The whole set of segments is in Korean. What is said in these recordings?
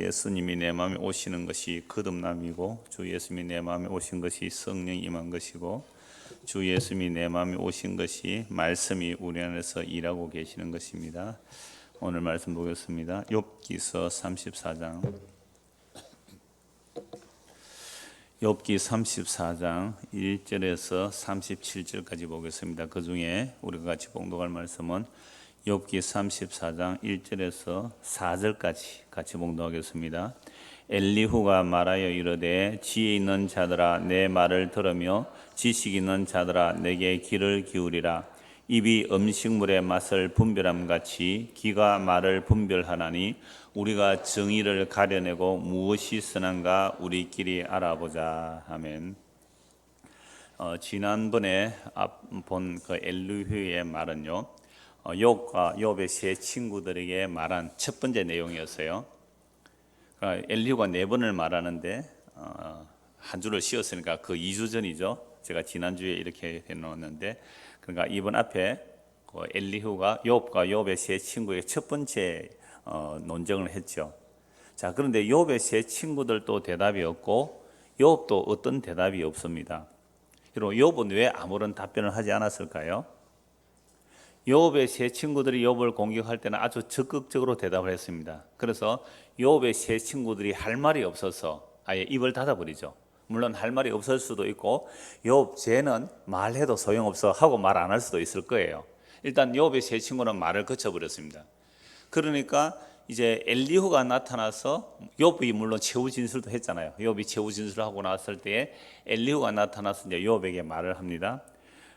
예수님이 내 마음에 오시는 것이 거듭남이고, 주 예수님이 내 마음에 오신 것이 성령이 임한 것이고, 주 예수님이 내 마음에 오신 것이 말씀이 우리 안에서 일하고 계시는 것입니다. 오늘 말씀 보겠습니다. 욥기서 34장 욥기 34장 1절에서 37절까지 보겠습니다. 그 중에 우리가 같이 봉독할 말씀은 욥기 34장 1절에서 4절까지 같이 봉독하겠습니다. 엘리후가 말하여 이르되 지혜 있는 자들아 내 말을 들으며 지식 있는 자들아 내게 귀를 기울이라. 입이 음식물의 맛을 분별함 같이 귀가 말을 분별하나니 우리가 정의를 가려내고 무엇이 선한가 우리끼리 알아보자. 아멘. 지난번에 본 그 엘리후의 말은요, 욥과 욥의 세 친구들에게 말한 첫 번째 내용이었어요. 엘리후가 4번을 말하는데 한 줄을 씌웠으니까 그 2주 전이죠. 제가 지난주에 이렇게 해놓았는데, 그러니까 이번 앞에 엘리후가 욥과 욥의 세 친구의 첫 번째 논쟁을 했죠. 자, 그런데 욥의 세 친구들도 대답이 없고 욥도 어떤 대답이 없습니다. 그리고 욥은 왜 아무런 답변을 하지 않았을까요? 욥의 세 친구들이 욥을 공격할 때는 아주 적극적으로 대답을 했습니다. 그래서 욥의 세 친구들이 할 말이 없어서 아예 입을 닫아버리죠. 물론 할 말이 없을 수도 있고 욥 쟤는 말해도 소용없어 하고 말 안 할 수도 있을 거예요. 일단 욥의 세 친구는 말을 거쳐버렸습니다. 그러니까 이제 엘리후가 나타나서 욥이 물론 최후 진술도 했잖아요. 욥이 최후 진술을 하고 나왔을 때에 엘리후가 나타나서 이제 욥에게 말을 합니다.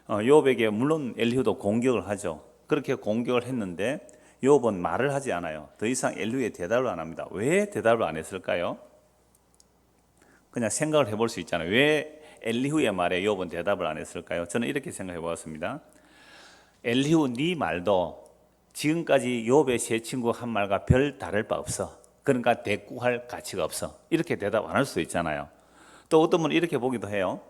욥에게 물론 엘리후도 공격을 하죠. 그렇게 공격을 했는데 욥은 말을 하지 않아요. 더 이상 엘리후에 대답을 안 합니다. 왜 대답을 안 했을까요? 그냥 생각을 해볼 수 있잖아요. 왜 엘리후의 말에 욥은 대답을 안 했을까요? 저는 이렇게 생각해 보았습니다. 엘리후 네 말도 지금까지 욥의 세 친구 한 말과 별 다를 바 없어. 그러니까 대꾸할 가치가 없어. 이렇게 대답 안 할 수도 있잖아요. 또 어떤 분은 이렇게 보기도 해요.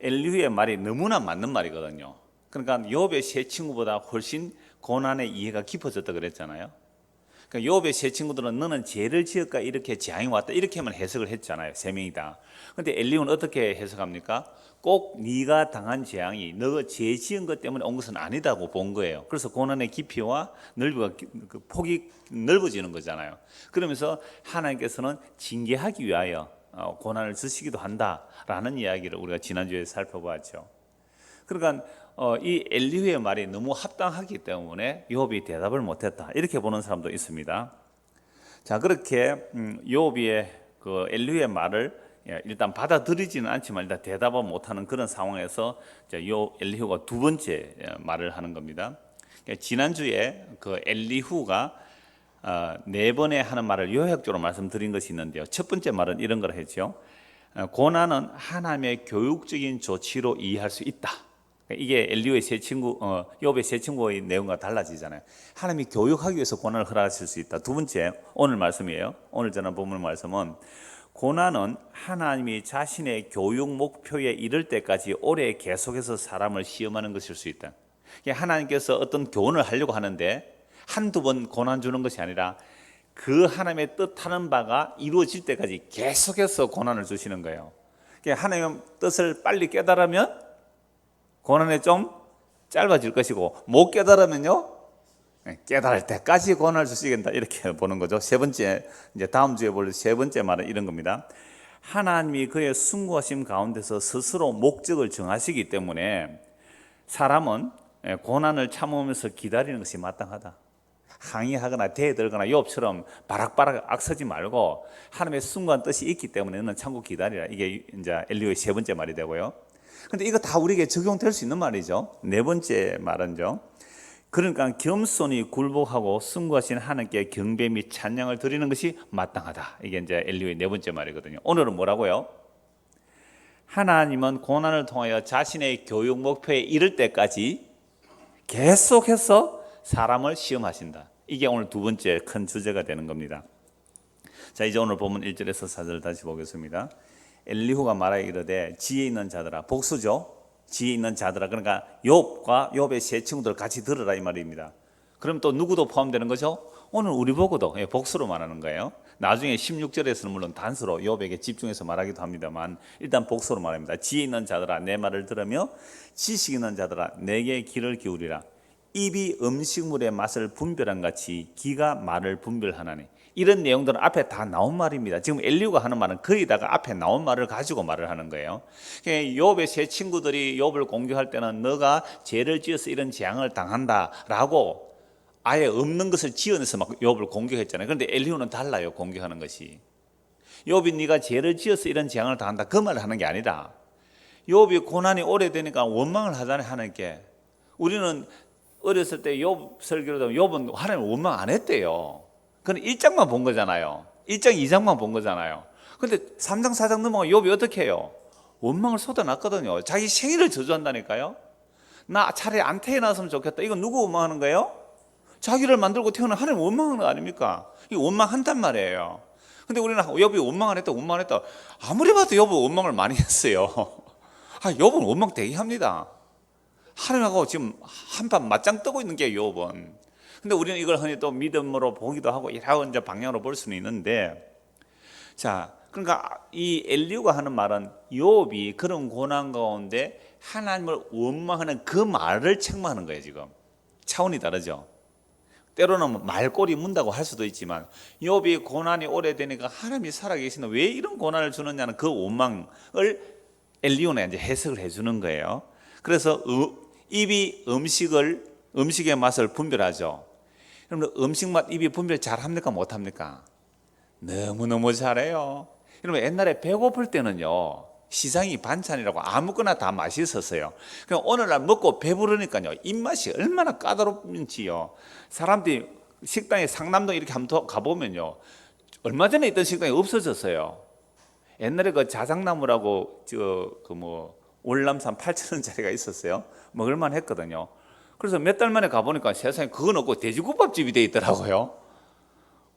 엘리후의 말이 너무나 맞는 말이거든요. 그러니까 욥의 세 친구보다 훨씬 고난의 이해가 깊어졌다 그랬잖아요. 그러니까 욥의 세 친구들은 너는 죄를 지었까 이렇게 재앙이 왔다 이렇게만 해석을 했잖아요. 세 명이 다. 그런데 엘리후는 어떻게 해석합니까? 꼭 네가 당한 재앙이 너가 죄 지은 것 때문에 온 것은 아니다고 본 거예요. 그래서 고난의 깊이와 넓이가 그 폭이 넓어지는 거잖아요. 그러면서 하나님께서는 징계하기 위하여 고난을 주시기도 한다라는 이야기를 우리가 지난주에 살펴보았죠. 그러니까 이 엘리후의 말이 너무 합당하기 때문에 욥이 대답을 못했다 이렇게 보는 사람도 있습니다. 자, 그렇게 욥의 그 엘리후의 말을 일단 받아들이지는 않지만 일단 대답을 못하는 그런 상황에서 엘리후가 두 번째 말을 하는 겁니다. 지난주에 그 엘리후가 4번에 하는 말을 요약적으로 말씀드린 것이 있는데요. 첫 번째 말은 이런 걸 했죠. 고난은 하나님의 교육적인 조치로 이해할 수 있다. 이게 엘리후의 세 친구, 욥의 세 친구의 내용과 달라지잖아요. 하나님이 교육하기 위해서 고난을 허락하실 수 있다. 두 번째 오늘 말씀이에요. 오늘 저는 본문 말씀은 고난은 하나님이 자신의 교육 목표에 이를 때까지 오래 계속해서 사람을 시험하는 것일 수 있다. 하나님께서 어떤 교훈을 하려고 하는데 한두 번 고난 주는 것이 아니라 그 하나님의 뜻하는 바가 이루어질 때까지 계속해서 고난을 주시는 거예요. 하나님의 뜻을 빨리 깨달으면 고난이 좀 짧아질 것이고 못 깨달으면요 깨달을 때까지 고난을 주시겠다 이렇게 보는 거죠. 세 번째 이제 다음 주에 볼 세 번째 말은 이런 겁니다. 하나님이 그의 숭고하심 가운데서 스스로 목적을 정하시기 때문에 사람은 고난을 참으면서 기다리는 것이 마땅하다. 항의하거나 대들거나 욥처럼 바락바락 악서지 말고 하나님의 숭고한 뜻이 있기 때문에 너는 참고 기다리라. 이게 이제 엘리후의 세 번째 말이 되고요. 근데 이거 다 우리에게 적용될 수 있는 말이죠. 네 번째 말은요. 그러니까 겸손히 굴복하고 숭고하신 하나님께 경배 및 찬양을 드리는 것이 마땅하다. 이게 이제 엘리후의 네 번째 말이거든요. 오늘은 뭐라고요? 하나님은 고난을 통하여 자신의 교육 목표에 이를 때까지 계속해서 사람을 시험하신다. 이게 오늘 두 번째 큰 주제가 되는 겁니다. 자, 이제 오늘 본문 1절에서 4절 다시 보겠습니다. 엘리후가 말하여 이르되 지혜 있는 자들아, 복수죠. 지혜 있는 자들아, 그러니까 욥과 욥의 세 친구들 같이 들으라 이 말입니다. 그럼 또 누구도 포함되는 거죠? 오늘 우리 보고도 복수로 말하는 거예요. 나중에 16절에서는 물론 단서로 욥에게 집중해서 말하기도 합니다만 일단 복수로 말합니다. 지혜 있는 자들아 내 말을 들으며 지식 있는 자들아 내게 귀를 기울이라. 입이 음식물의 맛을 분별한 같이 귀가 말을 분별하나니. 이런 내용들은 앞에 다 나온 말입니다. 지금 엘리후가 하는 말은 거기다가 앞에 나온 말을 가지고 말을 하는 거예요. 욥의 세 친구들이 욥을 공격할 때는 너가 죄를 지어서 이런 재앙을 당한다라고 아예 없는 것을 지어내서 막 욥을 공격했잖아요. 그런데 엘리후는 달라요. 공격하는 것이. 욥이 네가 죄를 지어서 이런 재앙을 당한다 그 말을 하는 게 아니라 욥이 고난이 오래되니까 원망을 하잖아요. 하나님께. 우리는 어렸을 때 욥 설교를 들으면 욥은 하나님 원망 안 했대요. 그건 1장만 본 거잖아요. 1장 2장만 본 거잖아요. 근데 3장 4장 넘어가면 욥이 어떻게 해요? 원망을 쏟아놨거든요. 자기 생일을 저주한다니까요. 나 차라리 안 태어났으면 좋겠다. 이건 누구 원망하는 거예요? 자기를 만들고 태어난 하나님 원망하는 거 아닙니까? 이거 원망한단 말이에요. 근데 우리는 욥이 원망을 했다 원망을 했다. 아무리 봐도 욥은 원망을 많이 했어요. 욥은 원망 되게 합니다. 하나님하고 지금 한판 맞짱 뜨고 있는 게 욥은. 근데 우리는 이걸 흔히 또 믿음으로 보기도 하고 이런 이제 방향으로 볼 수는 있는데, 자, 그러니까 이 엘리후가 하는 말은 욥이 그런 고난 가운데 하나님을 원망하는 그 말을 책망하는 거예요. 지금 차원이 다르죠. 때로는 말꼬리 문다고 할 수도 있지만 욥이 고난이 오래되니까 하나님이 살아계시는 왜 이런 고난을 주느냐는 그 원망을 엘리후는 이제 해석을 해주는 거예요. 그래서 입이 음식의 맛을 분별하죠. 여러분 음식 맛 입이 분별 잘합니까 못합니까? 너무너무 잘해요. 여러분 옛날에 배고플 때는요 시장이 반찬이라고 아무거나 다 맛있었어요. 그냥 오늘날 먹고 배부르니까요 입맛이 얼마나 까다롭는지요. 사람들이 식당에 상남동 이렇게 한번 가보면요 얼마 전에 있던 식당이 없어졌어요. 옛날에 그 자작나무라고 월남산 8,000원짜리가 있었어요. 먹을만 했거든요. 그래서 몇 달 만에 가보니까 세상에 그건 없고 돼지국밥집이 돼 있더라고요.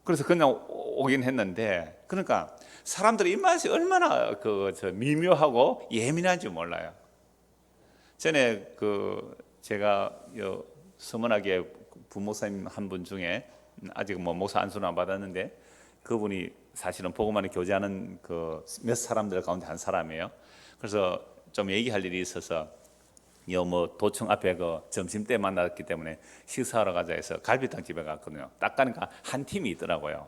그래서 그냥 오긴 했는데, 그러니까 사람들의 입맛이 얼마나 미묘하고 예민한지 몰라요. 전에 제가 서문학의 부목사님 한 분 중에 아직 목사 안수는 안 받았는데 그분이 사실은 보고만에 교제하는 몇 사람들 가운데 한 사람이에요. 그래서 좀 얘기할 일이 있어서 도청 앞에 점심 때 만났기 때문에 식사하러 가자 해서 갈비탕 집에 갔거든요. 딱 가니까 한 팀이 있더라고요.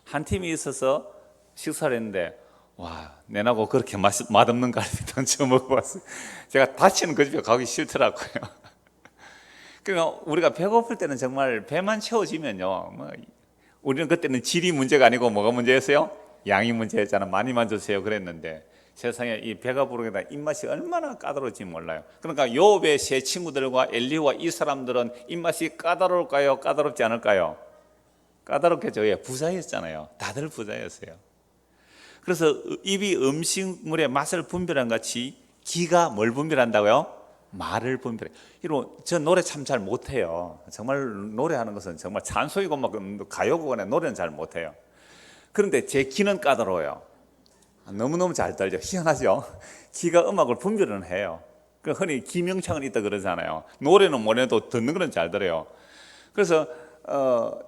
한 팀이 있어서 식사를 했는데 와, 내나고 그렇게 맛없는 갈비탕 처음 먹어봤어요. 제가 다시는 그 집에 가기 싫더라고요. 그러니까 우리가 배고플 때는 정말 배만 채워지면요 우리는 그때는 질이 문제가 아니고 뭐가 문제였어요? 양이 문제였잖아. 많이만 주세요 그랬는데 세상에 이 배가 부르게다 입맛이 얼마나 까다로울지 몰라요. 그러니까 욥의 세 친구들과 엘리후와 이 사람들은 입맛이 까다로울까요? 까다롭지 않을까요? 까다롭겠죠. 예, 부자였잖아요. 다들 부자였어요. 그래서 입이 음식물의 맛을 분별한 같이 귀가 뭘 분별한다고요? 말을 분별해. 여러분, 저 노래 참 잘 못해요. 정말 노래하는 것은 정말 찬송이고 막 가요곡에 노래는 잘 못해요. 그런데 제 귀는 까다로워요. 너무너무 잘 들죠. 희한하죠. 귀가 음악을 분별은 해요. 흔히 귀명창은 있다 그러잖아요. 노래는 뭐래도 듣는 거는 잘 들어요. 그래서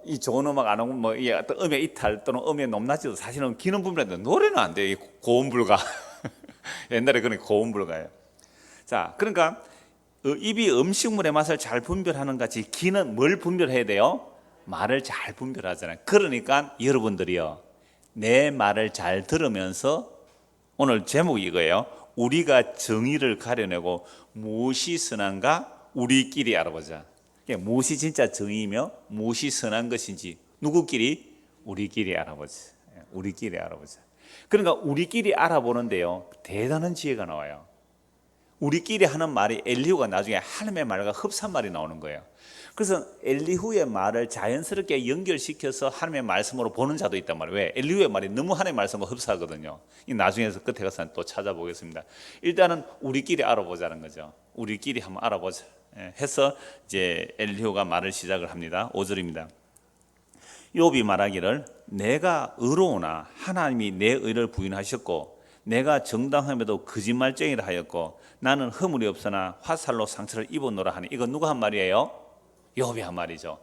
이 좋은 음악 안 하고 어떤 음의 이탈 또는 음의 높낮이도 사실은 귀는 분별하는데 노래는 안 돼요. 고음불가. 옛날에 그런 고음불가예요. 자, 그러니까 입이 음식물의 맛을 잘 분별하는 같이 귀는 뭘 분별해야 돼요? 말을 잘 분별하잖아요. 그러니까 여러분들이요 내 말을 잘 들으면서 오늘 제목이 이거예요. 우리가 정의를 가려내고 무엇이 선한가 우리끼리 알아보자. 무엇이 진짜 정의이며 무엇이 선한 것인지 누구끼리? 우리끼리 알아보자. 우리끼리 알아보자. 그러니까 우리끼리 알아보는데요 대단한 지혜가 나와요. 우리끼리 하는 말이 엘리후가 나중에 하나님의 말과 흡사한 말이 나오는 거예요. 그래서 엘리후의 말을 자연스럽게 연결시켜서 하나님의 말씀으로 보는 자도 있단 말이에요. 왜? 엘리후의 말이 너무 하나님의 말씀과 흡사하거든요. 이 나중에서 끝에 가서 또 찾아보겠습니다. 일단은 우리끼리 알아보자는 거죠. 우리끼리 한번 알아보자 해서 이제 엘리후가 말을 시작을 합니다. 5절입니다. 욥이 말하기를 내가 의로우나 하나님이 내 의를 부인하셨고 내가 정당함에도 거짓말쟁이라 하였고 나는 허물이 없으나 화살로 상처를 입었노라 하니. 이건 누가 한 말이에요? 욥이 한 말이죠.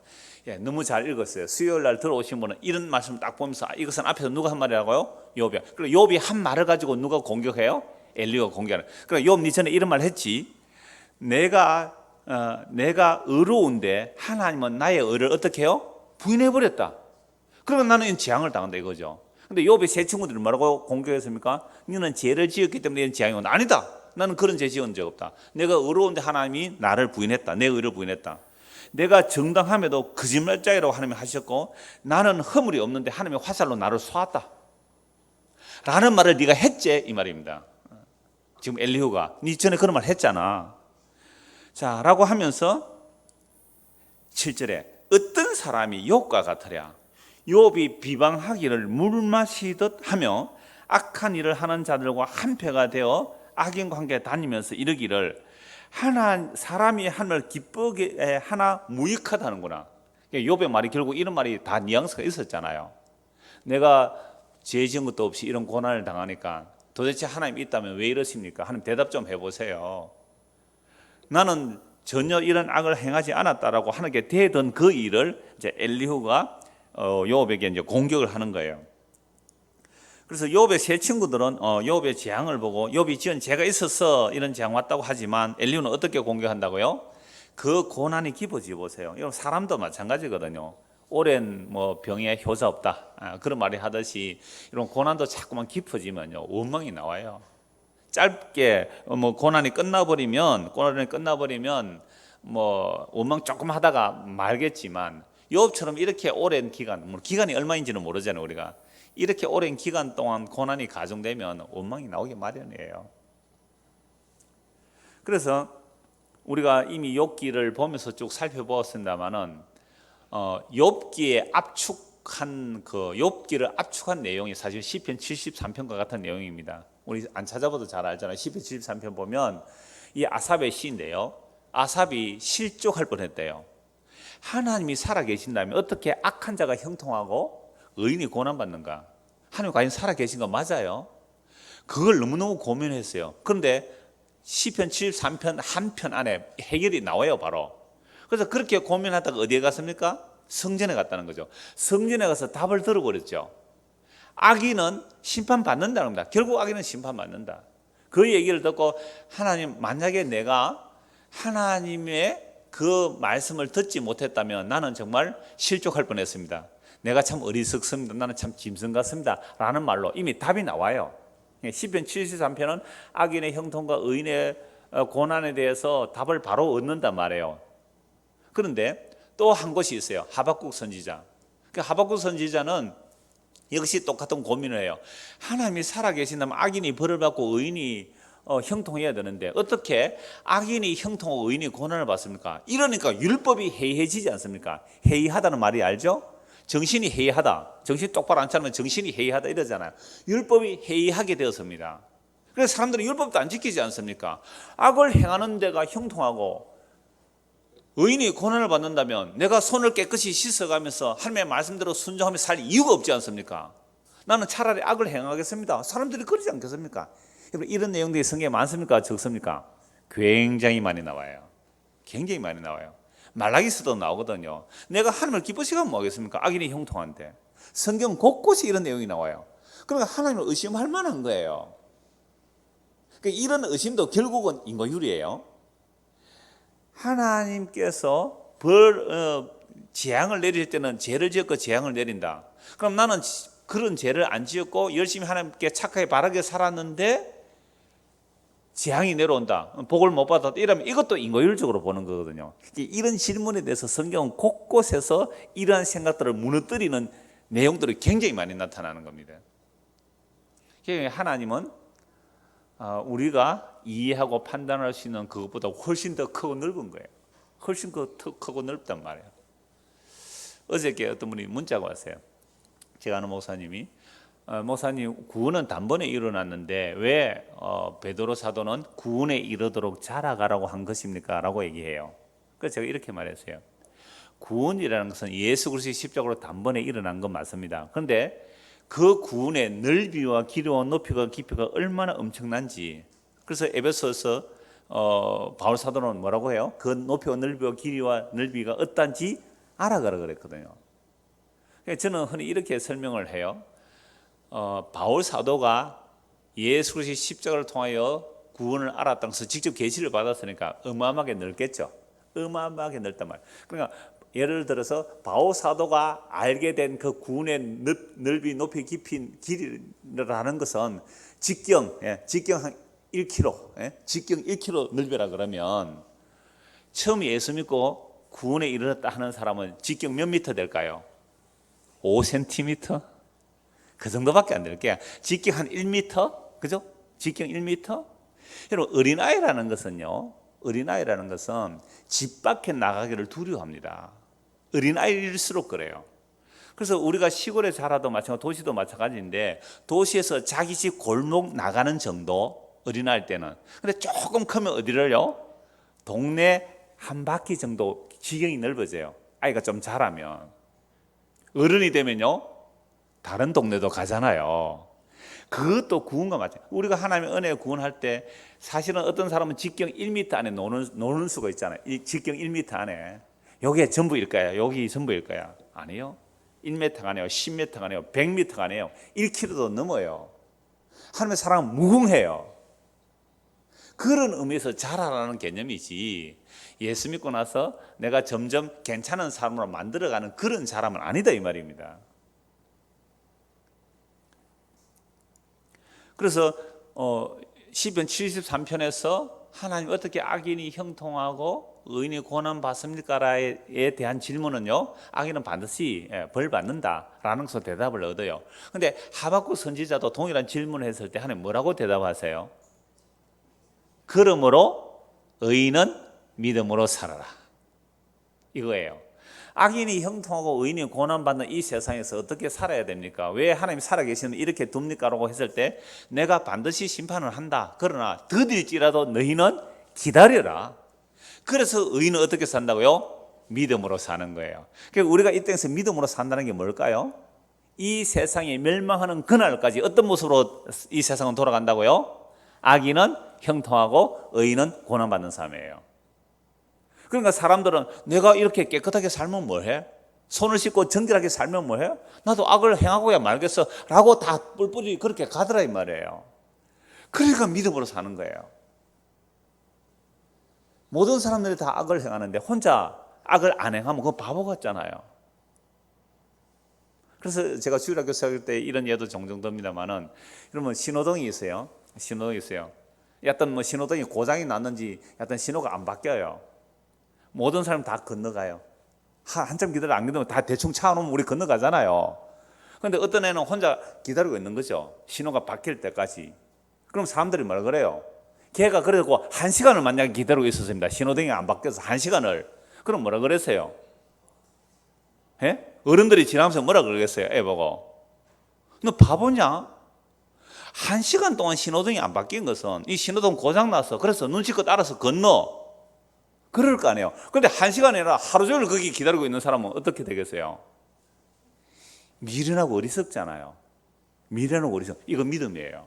예, 너무 잘 읽었어요. 수요일 날 들어오신 분은 이런 말씀을 딱 보면서 이것은 앞에서 누가 한 말이라고요? 욥이. 그리고 욥이 한 말을 가지고 누가 공격해요? 엘리후가 공격하는. 그러니까 욥, 니 전에 이런 말 했지. 내가 의로운데 하나님은 나의 의를 어떻게 해요? 부인해 버렸다. 그러면 나는 재앙을 당한다 이거죠. 근데 욥의 세 친구들이 뭐라고 공격했습니까? 너는 죄를 지었기 때문에 이런 재앙이 온다. 아니다. 나는 그런 죄 지은 적 없다. 내가 의로운데 하나님이 나를 부인했다. 내 의를 부인했다. 내가 정당함에도 거짓말자이라고 하나님이 하셨고 나는 허물이 없는데 하나님이 화살로 나를 쏘았다 라는 말을 네가 했지 이 말입니다. 지금 엘리후가 네 전에 그런 말 했잖아. 자, 라고 하면서 7절에 어떤 사람이 욥과 같으랴. 욥이 비방하기를 물 마시듯 하며 악한 일을 하는 자들과 한패가 되어 악인 관계에 다니면서 이르기를 사람이 하늘을 기쁘게 하나 무익하다는구나. 욥의 말이 결국 이런 말이 다 뉘앙스가 있었잖아요. 내가 죄 지은 것도 없이 이런 고난을 당하니까 도대체 하나님이 있다면 왜 이러십니까? 하나님 대답 좀 해보세요. 나는 전혀 이런 악을 행하지 않았다라고 하나님께 대던 그 일을 이제 엘리후가 욥에게 이제 공격을 하는 거예요. 그래서 욥의 세 친구들은 욥의 재앙을 보고 욥이 지은 죄가 있어서 이런 재앙 왔다고 하지만 엘리후는 어떻게 공격한다고요? 그 고난이 깊어지 보세요. 여러분 사람도 마찬가지거든요. 오랜 병에 효자 없다 그런 말이 하듯이 이런 고난도 자꾸만 깊어지면요 원망이 나와요. 짧게 고난이 끝나버리면 원망 조금 하다가 말겠지만 욥처럼 이렇게 오랜 기간이 얼마인지는 모르잖아요. 우리가 이렇게 오랜 기간 동안 고난이 가중되면 원망이 나오기 마련이에요. 그래서 우리가 이미 욥기를 보면서 쭉 살펴보았습니다만은 욥기에 욥기를 압축한 내용이 사실 시편 73편과 같은 내용입니다. 우리 안 찾아봐도 잘 알잖아요. 시편 73편 보면 이 아삽의 시인데요. 아삽이 실족할 뻔했대요. 하나님이 살아계신다면 어떻게 악한 자가 형통하고 의인이 고난받는가? 하나님 과연 살아계신 거 맞아요? 그걸 너무너무 고민했어요. 그런데 시편 73편 한 편 안에 해결이 나와요 바로. 그래서 그렇게 고민하다가 어디에 갔습니까? 성전에 갔다는 거죠. 성전에 가서 답을 들어버렸죠. 악인은 심판받는다는 겁니다. 결국 악인은 심판받는다. 그 얘기를 듣고 하나님, 만약에 내가 하나님의 그 말씀을 듣지 못했다면 나는 정말 실족할 뻔했습니다. 내가 참 어리석습니다. 나는 참 짐승 같습니다 라는 말로 이미 답이 나와요. 시편 73편은 악인의 형통과 의인의 고난에 대해서 답을 바로 얻는단 말이에요. 그런데 또 한 곳이 있어요. 하박국 선지자. 하박국 선지자는 역시 똑같은 고민을 해요. 하나님이 살아계신다면 악인이 벌을 받고 의인이 형통해야 되는데 어떻게 악인이 형통하고 의인이 고난을 받습니까? 이러니까 율법이 해이해지지 않습니까? 해이하다는 말이 알죠? 정신이 해이하다. 정신 똑바로 안 차리면 정신이 해이하다 이러잖아요. 율법이 해이하게 되었습니다. 그래서 사람들은 율법도 안 지키지 않습니까? 악을 행하는 데가 형통하고 의인이 고난을 받는다면 내가 손을 깨끗이 씻어가면서 하나님의 말씀대로 순종하며 살 이유가 없지 않습니까? 나는 차라리 악을 행하겠습니다. 사람들이 그러지 않겠습니까? 여러분 이런 내용들이 성경에 많습니까? 적습니까? 굉장히 많이 나와요. 굉장히 많이 나와요. 말라기서도 나오거든요. 내가 하나님을 기쁘시게 하면 뭐하겠습니까? 악인이 형통한데. 성경 곳곳에 이런 내용이 나와요. 그러니까 하나님을 의심할 만한 거예요. 그러니까 이런 의심도 결국은 인과율이에요. 하나님께서 재앙을 내릴 때는 죄를 지었고 재앙을 내린다. 그럼 나는 그런 죄를 안 지었고 열심히 하나님께 착하게 바르게 살았는데 재앙이 내려온다. 복을 못 받았다. 이러면 이것도 인과율적으로 보는 거거든요. 이런 질문에 대해서 성경은 곳곳에서 이러한 생각들을 무너뜨리는 내용들이 굉장히 많이 나타나는 겁니다. 하나님은 우리가 이해하고 판단할 수 있는 그것보다 훨씬 더 크고 넓은 거예요. 훨씬 더 크고 넓단 말이에요. 어저께 어떤 분이 문자가 왔어요. 제가 아는 목사님이 목사님 구원은 단번에 일어났는데 왜 베드로 사도는 구원에 이르도록 자라가라고 한 것입니까? 라고 얘기해요. 그래서 제가 이렇게 말했어요. 구원이라는 것은 예수 그리스도의 십자가로 단번에 일어난 건 맞습니다. 그런데 그 구원의 넓이와 길이와 높이가 깊이가 얼마나 엄청난지. 그래서 에베소서 바울 사도는 뭐라고 해요? 그 높이와 넓이와 길이와 넓이가 어떤지 알아가라 그랬거든요. 저는 흔히 이렇게 설명을 해요. 바울 사도가 예수 그리스도의 십자가를 통하여 구원을 알았다는 것을 직접 계시를 받았으니까 어마어마하게 넓겠죠. 어마어마하게 넓단 말이에요. 그러니까 예를 들어서 바울 사도가 알게 된 그 구원의 넓이, 높이, 깊이, 길이라는 것은 직경 한 1km, 직경 1km 넓이라 그러면 처음 예수 믿고 구원에 이르렀다 하는 사람은 직경 몇 미터 될까요? 5cm? 그 정도밖에 안 될게요. 직경 한 1m? 그죠? 직경 1m? 여러분, 어린아이라는 것은 집 밖에 나가기를 두려워합니다. 어린아이일수록 그래요. 그래서 우리가 시골에 자라도 마찬가지고 도시도 마찬가지인데, 도시에서 자기 집 골목 나가는 정도, 어린아이 때는. 근데 조금 크면 어디를요? 동네 한 바퀴 정도 지경이 넓어져요. 아이가 좀 자라면. 어른이 되면요, 다른 동네도 가잖아요. 그것도 구원과 마찬가지. 우리가 하나님의 은혜에 구원할 때 사실은 어떤 사람은 직경 1m 안에 노는 수가 있잖아요. 이 직경 1m 안에. 여기에 전부일까요? 여기 전부일까요? 아니요. 1m가 아니에요. 10m가 아니에요. 100m가 아니에요. 1km도 넘어요. 하나님의 사랑은 무궁해요. 그런 의미에서 자라라는 개념이지, 예수 믿고 나서 내가 점점 괜찮은 사람으로 만들어가는 그런 자람은 아니다 이 말입니다. 그래서 시편 73편에서 하나님 어떻게 악인이 형통하고 의인이 고난받습니까에 대한 질문은요, 악인은 반드시 벌 받는다라는 것으로 대답을 얻어요. 그런데 하박국 선지자도 동일한 질문을 했을 때 하나님 뭐라고 대답하세요? 그러므로 의인은 믿음으로 살아라, 이거예요. 악인이 형통하고 의인이 고난받는 이 세상에서 어떻게 살아야 됩니까? 왜 하나님이 살아계시는 이렇게 둡니까? 라고 했을 때 내가 반드시 심판을 한다. 그러나 더딜지라도 너희는 기다려라. 그래서 의인은 어떻게 산다고요? 믿음으로 사는 거예요. 그러니까 우리가 이 땅에서 믿음으로 산다는 게 뭘까요? 이 세상이 멸망하는 그날까지 어떤 모습으로 이 세상은 돌아간다고요? 악인은 형통하고 의인은 고난받는 삶이에요. 그러니까 사람들은 내가 이렇게 깨끗하게 살면 뭐해? 손을 씻고 정결하게 살면 뭐해? 나도 악을 행하고야 말겠어 라고 다 뿔뿔이 그렇게 가더라 이 말이에요. 그러니까 믿음으로 사는 거예요. 모든 사람들이 다 악을 행하는데 혼자 악을 안 행하면 그건 바보 같잖아요. 그래서 제가 주일학교 수업할 때 이런 예도 종종 듭니다만은, 여러분 신호등이 있어요. 어떤 뭐 신호등이 고장이 났는지 어떤 신호가 안 바뀌어요. 모든 사람 다 건너가요. 한참 기다려 안 기다리면 다 대충 차 놓으면 우리 건너가잖아요. 그런데 어떤 애는 혼자 기다리고 있는 거죠. 신호가 바뀔 때까지. 그럼 사람들이 뭐라 그래요? 걔가 그래도 1시간을 만약에 기다리고 있었습니다. 신호등이 안 바뀌어서 1시간을. 그럼 뭐라 그랬어요? 어른들이 지나면서 뭐라 그러겠어요? 애 보고. 너 바보냐? 1시간 동안 신호등이 안 바뀐 것은 이 신호등 고장났어. 그래서 눈치껏 알아서 건너. 그럴 거 아니에요. 그런데 1시간이 아니라 하루 종일 거기 기다리고 있는 사람은 어떻게 되겠어요? 미련하고 어리석잖아요. 미련하고 어리석. 이거 믿음이에요.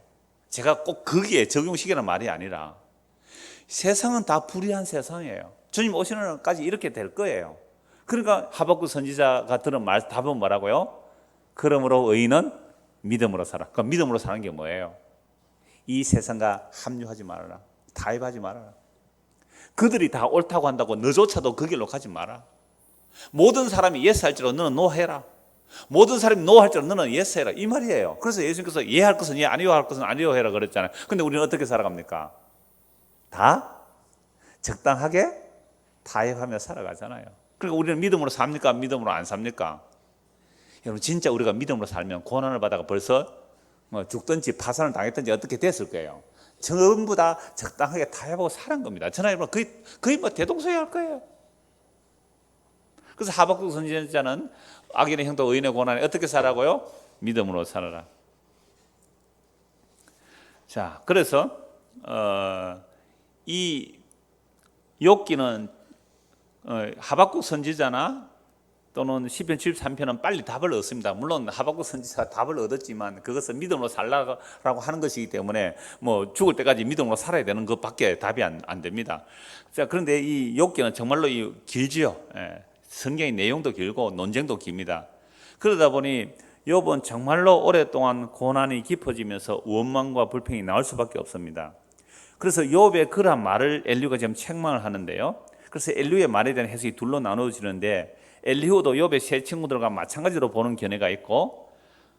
제가 꼭 거기에 적용시키는 말이 아니라 세상은 다 불의한 세상이에요. 주님 오시는 날까지 이렇게 될 거예요. 그러니까 하박국 선지자가 들은 말 답은 뭐라고요? 그러므로 의인은 믿음으로 살아. 그러니까 믿음으로 사는 게 뭐예요? 이 세상과 합류하지 말아라. 타협하지 말아라. 그들이 다 옳다고 한다고 너조차도 그 길로 가지 마라. 모든 사람이 예스 할지라도 너는 노 해라. 모든 사람이 노 할지라도 너는 예스 해라. 이 말이에요. 그래서 예수님께서 예 할 것은 예, 아니요 할 것은 아니요 해라 그랬잖아요. 근데 우리는 어떻게 살아갑니까? 다 적당하게 타협하며 살아가잖아요. 그러니까 우리는 믿음으로 삽니까? 믿음으로 안 삽니까? 여러분 진짜 우리가 믿음으로 살면 고난을 받아가 벌써 죽든지 파산을 당했든지 어떻게 됐을 거예요. 전부 다 적당하게 타협하고 사는 겁니다. 저는 거의 뭐 대동소이할 거예요. 그래서 하박국 선지자는 악인의 형도 의인의 고난에 어떻게 살아고요? 믿음으로 살아라. 자, 그래서 이 욥기는 하박국 선지자나 또는 시편 73편은 빨리 답을 얻습니다. 물론 하박국 선지자가 답을 얻었지만 그것은 믿음으로 살라고 하는 것이기 때문에 뭐 죽을 때까지 믿음으로 살아야 되는 것밖에 답이 안 됩니다. 자, 그런데 이 욥기는 정말로 길지요. 성경의 내용도 길고 논쟁도 깁니다. 그러다 보니 욥은 정말로 오랫동안 고난이 깊어지면서 원망과 불평이 나올 수밖에 없습니다. 그래서 욥의 그러한 말을 엘리후가 지금 책망을 하는데요. 그래서 엘리후의 말에 대한 해석이 둘로 나누어지는데, 엘리후도 욥의 세 친구들과 마찬가지로 보는 견해가 있고,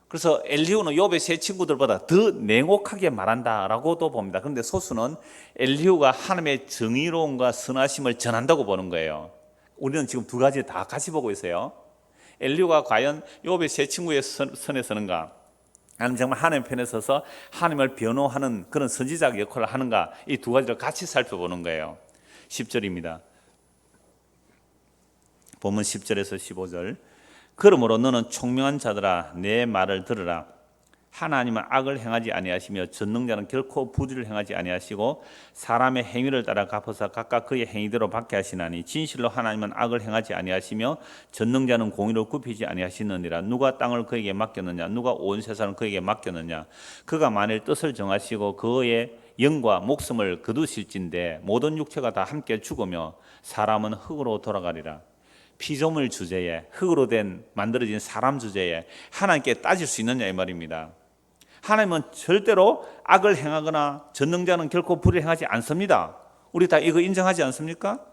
그래서 엘리후는 욥의 세 친구들보다 더 냉혹하게 말한다라고도 봅니다. 그런데 소수는 엘리후가 하나님의 정의로움과 선하심을 전한다고 보는 거예요. 우리는 지금 두 가지 다 같이 보고 있어요. 엘리후가 과연 욥의 세 친구의 선에 서는가, 아니면 정말 하나님 편에 서서 하나님을 변호하는 그런 선지자 역할을 하는가, 이 두 가지를 같이 살펴보는 거예요. 10절입니다. 본문 10절에서 15절. 그러므로 너는 총명한 자들아 내 말을 들으라. 하나님은 악을 행하지 아니하시며 전능자는 결코 부지를 행하지 아니하시고 사람의 행위를 따라 갚아서 각각 그의 행위대로 받게 하시나니 진실로 하나님은 악을 행하지 아니하시며 전능자는 공의를 굽히지 아니하시느니라. 누가 땅을 그에게 맡겼느냐, 누가 온 세상을 그에게 맡겼느냐. 그가 만일 뜻을 정하시고 그의 영과 목숨을 거두실진데 모든 육체가 다 함께 죽으며 사람은 흙으로 돌아가리라. 피조물 주제에, 흙으로 된 만들어진 사람 주제에 하나님께 따질 수 있느냐 이 말입니다. 하나님은 절대로 악을 행하거나 전능자는 결코 불의를 행하지 않습니다. 우리 다 이거 인정하지 않습니까?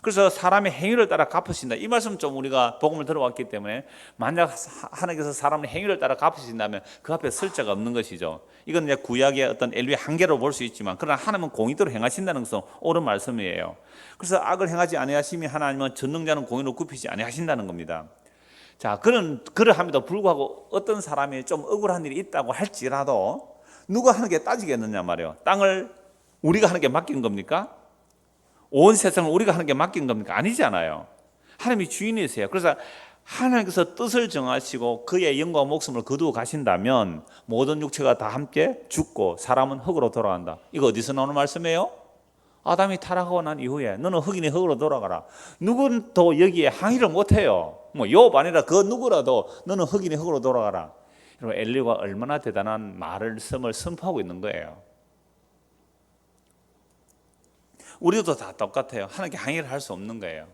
그래서 사람의 행위를 따라 갚으신다. 이 말씀 좀 우리가 복음을 들어왔기 때문에, 만약 하나님께서 사람의 행위를 따라 갚으신다면 그 앞에 설 자가 없는 것이죠. 이건 이제 구약의 어떤 엘리의 한계로 볼 수 있지만, 그러나 하나님은 공의대로 행하신다는 것은 옳은 말씀이에요. 그래서 악을 행하지 아니하시며 하나님은 전능자는 공의로 굽히지 아니하신다는 겁니다. 자, 그러함에도 불구하고 어떤 사람이 좀 억울한 일이 있다고 할지라도 누가 하는 게 따지겠느냐 말이에요. 땅을 우리가 하는 게 맡긴 겁니까? 온 세상을 우리가 하는 게 맡긴 겁니까? 아니잖아요. 하나님이 주인이세요. 그래서 하나님께서 뜻을 정하시고 그의 영과 목숨을 거두어 가신다면 모든 육체가 다 함께 죽고 사람은 흙으로 돌아간다. 이거 어디서 나오는 말씀이에요? 아담이 타락하고 난 이후에 너는 흙이니 흙으로 돌아가라. 누구도 여기에 항의를 못해요. 뭐 욥 아니라 그 누구라도 너는 흙이니 흙으로 돌아가라. 여러분, 엘리후가 얼마나 대단한 말씀을 선포하고 있는 거예요. 우리도 다 똑같아요. 하나님께 항의를 할 수 없는 거예요.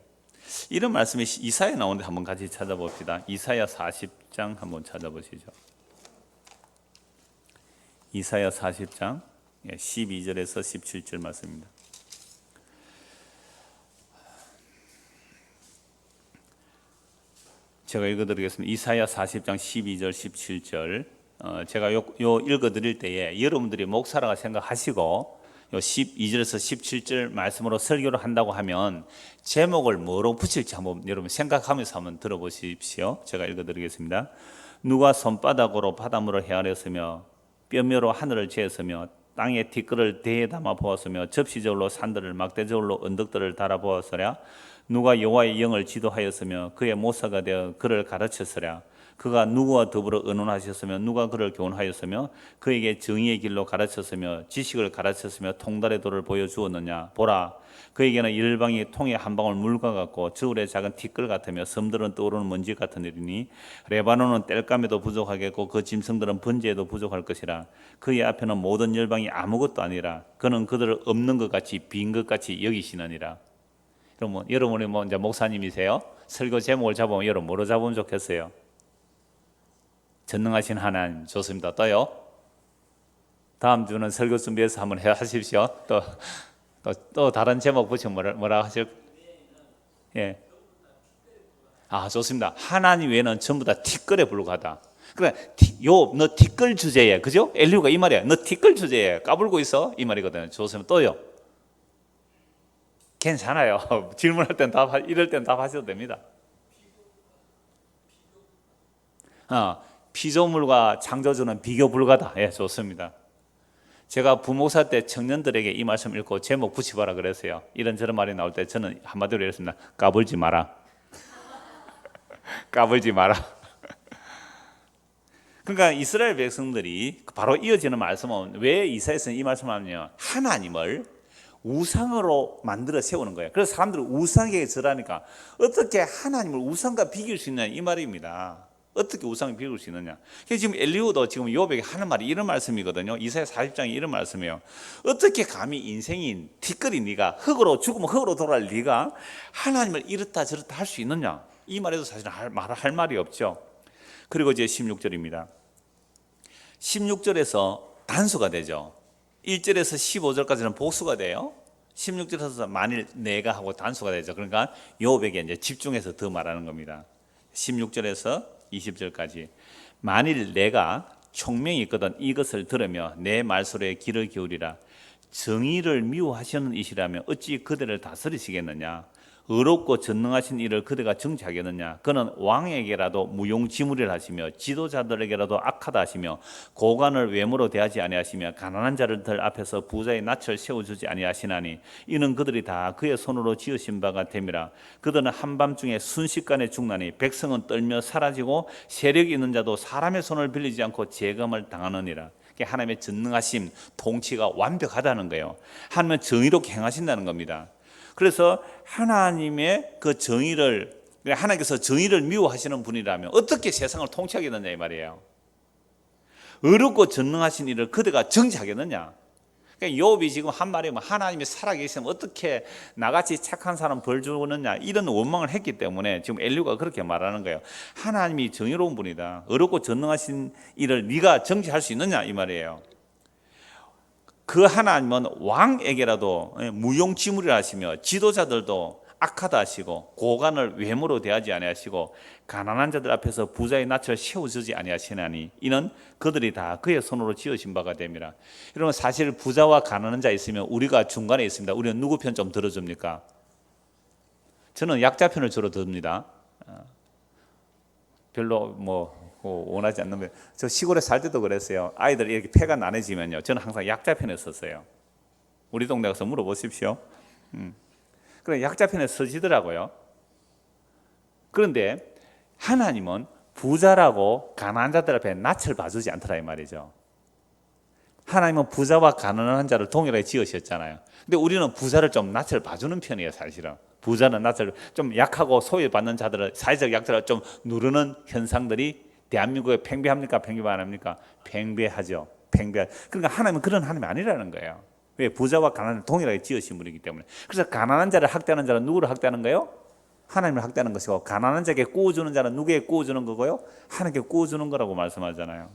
이런 말씀이 이사야에 나오는데 한번 같이 찾아봅시다. 이사야 40장 한번 찾아보시죠. 이사야 40장 12절에서 17절 말씀입니다. 제가 읽어드리겠습니다. 이사야 40장 12절 17절. 제가 요 읽어드릴 때에 여러분들이 목사라고 생각하시고 요 12절에서 17절 말씀으로 설교를 한다고 하면 제목을 뭐로 붙일지 한번 여러분 생각하면서 한번 들어보십시오. 제가 읽어드리겠습니다. 누가 손바닥으로 바닷물을 헤아렸으며 뼈며로 하늘을 재었으며 땅에 티끌을 대에 담아 보았으며 접시저울로 산들을 막대저울로 언덕들을 달아 보았으랴. 누가 여호와의 영을 지도하였으며 그의 모사가 되어 그를 가르쳤으랴. 그가 누구와 더불어 의논하셨으며 누가 그를 교훈하였으며 그에게 정의의 길로 가르쳤으며 지식을 가르쳤으며 통달의 도를 보여주었느냐. 보라, 그에게는 열방이 통에 한 방울 물과 같고 저울의 작은 티끌 같으며 섬들은 떠오르는 먼지 같은 일이니 레바논은 땔감에도 부족하겠고 그 짐승들은 번제에도 부족할 것이라. 그의 앞에는 모든 열방이 아무것도 아니라 그는 그들을 없는 것 같이 빈 것 같이 여기시느니라. 여러분이 이제 목사님이세요. 설교 제목을 잡으면 여러분 뭐로 잡으면 좋겠어요? 전능하신 하나님. 좋습니다. 또요? 다음 주는 설교 준비해서 한번 하십시오. 또 다른 제목 붙이면 뭐라 하실? 예. 아, 좋습니다. 하나님 외에는 전부 다 티끌에 불과하다. 그래, 너 티끌 주제에, 그죠? 엘리후가 이 말이야. 너 티끌 주제에 까불고 있어? 이 말이거든요. 좋습니다. 또요? 괜찮아요. 질문할 땐 이럴 땐 답하셔도 됩니다. 피조물과 창조주는 비교 불가다. 예, 좋습니다. 제가 부목사 때 청년들에게 이 말씀 읽고 제목 붙여봐라 그랬어요. 이런저런 말이 나올 때 저는 한마디로 이랬습니다. 까불지 마라. 까불지 마라. 그러니까 이스라엘 백성들이 바로 이어지는 말씀은, 왜 이사야서는 이 말씀을 하냐면 하나님을 우상으로 만들어 세우는 거예요. 그래서 사람들은 우상에게 절하니까 어떻게 하나님을 우상과 비길 수 있냐 이 말입니다. 어떻게 우상을 비울 수 있느냐. 그래서 지금 엘리후도 지금 욥에게 하는 말이 이런 말씀이거든요. 이사야 40장에 이런 말씀이에요. 어떻게 감히 인생인 티끌이 네가 흙으로 죽으면 흙으로 돌아갈 네가 하나님을 이렇다 저렇다 할 수 있느냐. 이 말에도 사실 할 말이 없죠. 그리고 이제 16절입니다. 16절에서 단수가 되죠. 1절에서 15절까지는 복수가 돼요. 16절에서 만일 내가 하고 단수가 되죠. 그러니까 욥에게 이제 집중해서 더 말하는 겁니다. 16절에서 20절까지 만일 내가 총명이 있거든 이것을 들으며 내 말소리에 귀를 기울이라. 정의를 미워하시는 이시라면 어찌 그대를 다스리시겠느냐. 의롭고 전능하신 이를 그대가 정치하겠느냐. 그는 왕에게라도 무용지물이라 하시며 지도자들에게라도 악하다 하시며 고관을 외모로 대하지 아니하시며 가난한 자들 앞에서 부자의 낯을 세워주지 아니하시나니 이는 그들이 다 그의 손으로 지으신 바가 됨이라. 그들은 한밤중에 순식간에 죽나니 백성은 떨며 사라지고 세력 있는 자도 사람의 손을 빌리지 않고 재검을 당하느니라. 하나님의 전능하심, 통치가 완벽하다는 거예요. 하나님은 정의롭게 행하신다는 겁니다. 그래서 하나님의 그 정의를, 하나님께서 정의를 미워하시는 분이라면 어떻게 세상을 통치하겠느냐 이 말이에요. 의롭고 전능하신 이를 그대가 정지하겠느냐. 그러니까 욥이 지금 한 말이 뭐 하나님이 살아계시면 어떻게 나같이 착한 사람 벌 주느냐 이런 원망을 했기 때문에 지금 엘리후가 그렇게 말하는 거예요. 하나님이 정의로운 분이다. 의롭고 전능하신 이를 네가 정지할 수 있느냐 이 말이에요. 그 하나님은 왕에게라도 무용지물이라 하시며 지도자들도 악하다 하시고 고관을 외모로 대하지 아니하시고 가난한 자들 앞에서 부자의 낯을 세워주지 아니하시나니 이는 그들이 다 그의 손으로 지으신 바가 됨이라. 여러분 사실 부자와 가난한 자 있으면 우리가 중간에 있습니다. 우리는 누구 편 좀 들어줍니까? 저는 약자 편을 주로 듭니다. 별로 원하지 않는. 저 시골에 살 때도 그랬어요. 아이들 이렇게 패가 나눠지면요, 저는 항상 약자 편에 섰어요. 우리 동네 가서 물어보십시오. 그래 약자 편에 서지더라고요. 그런데 하나님은 부자라고 가난한 자들 앞에 낯을 봐주지 않더라 이 말이죠. 하나님은 부자와 가난한 자를 동일하게 지으셨잖아요. 근데 우리는 부자를 좀 낯을 봐주는 편이에요. 사실은 부자는 낯을 좀 약하고 소외받는 자들을, 사회적 약자를 좀 누르는 현상들이 대한민국에 팽배합니까? 팽배 안 합니까? 팽배하죠. 그러니까 하나님은 그런 하나님이 아니라는 거예요. 왜? 부자와 가난을 동일하게 지으신 분이기 때문에. 그래서 가난한 자를 학대하는 자는 누구를 학대하는 거예요? 하나님을 학대하는 것이고, 가난한 자에게 구워주는 자는 누구에게 구워주는 거고요? 하나님께 구워주는 거라고 말씀하잖아요.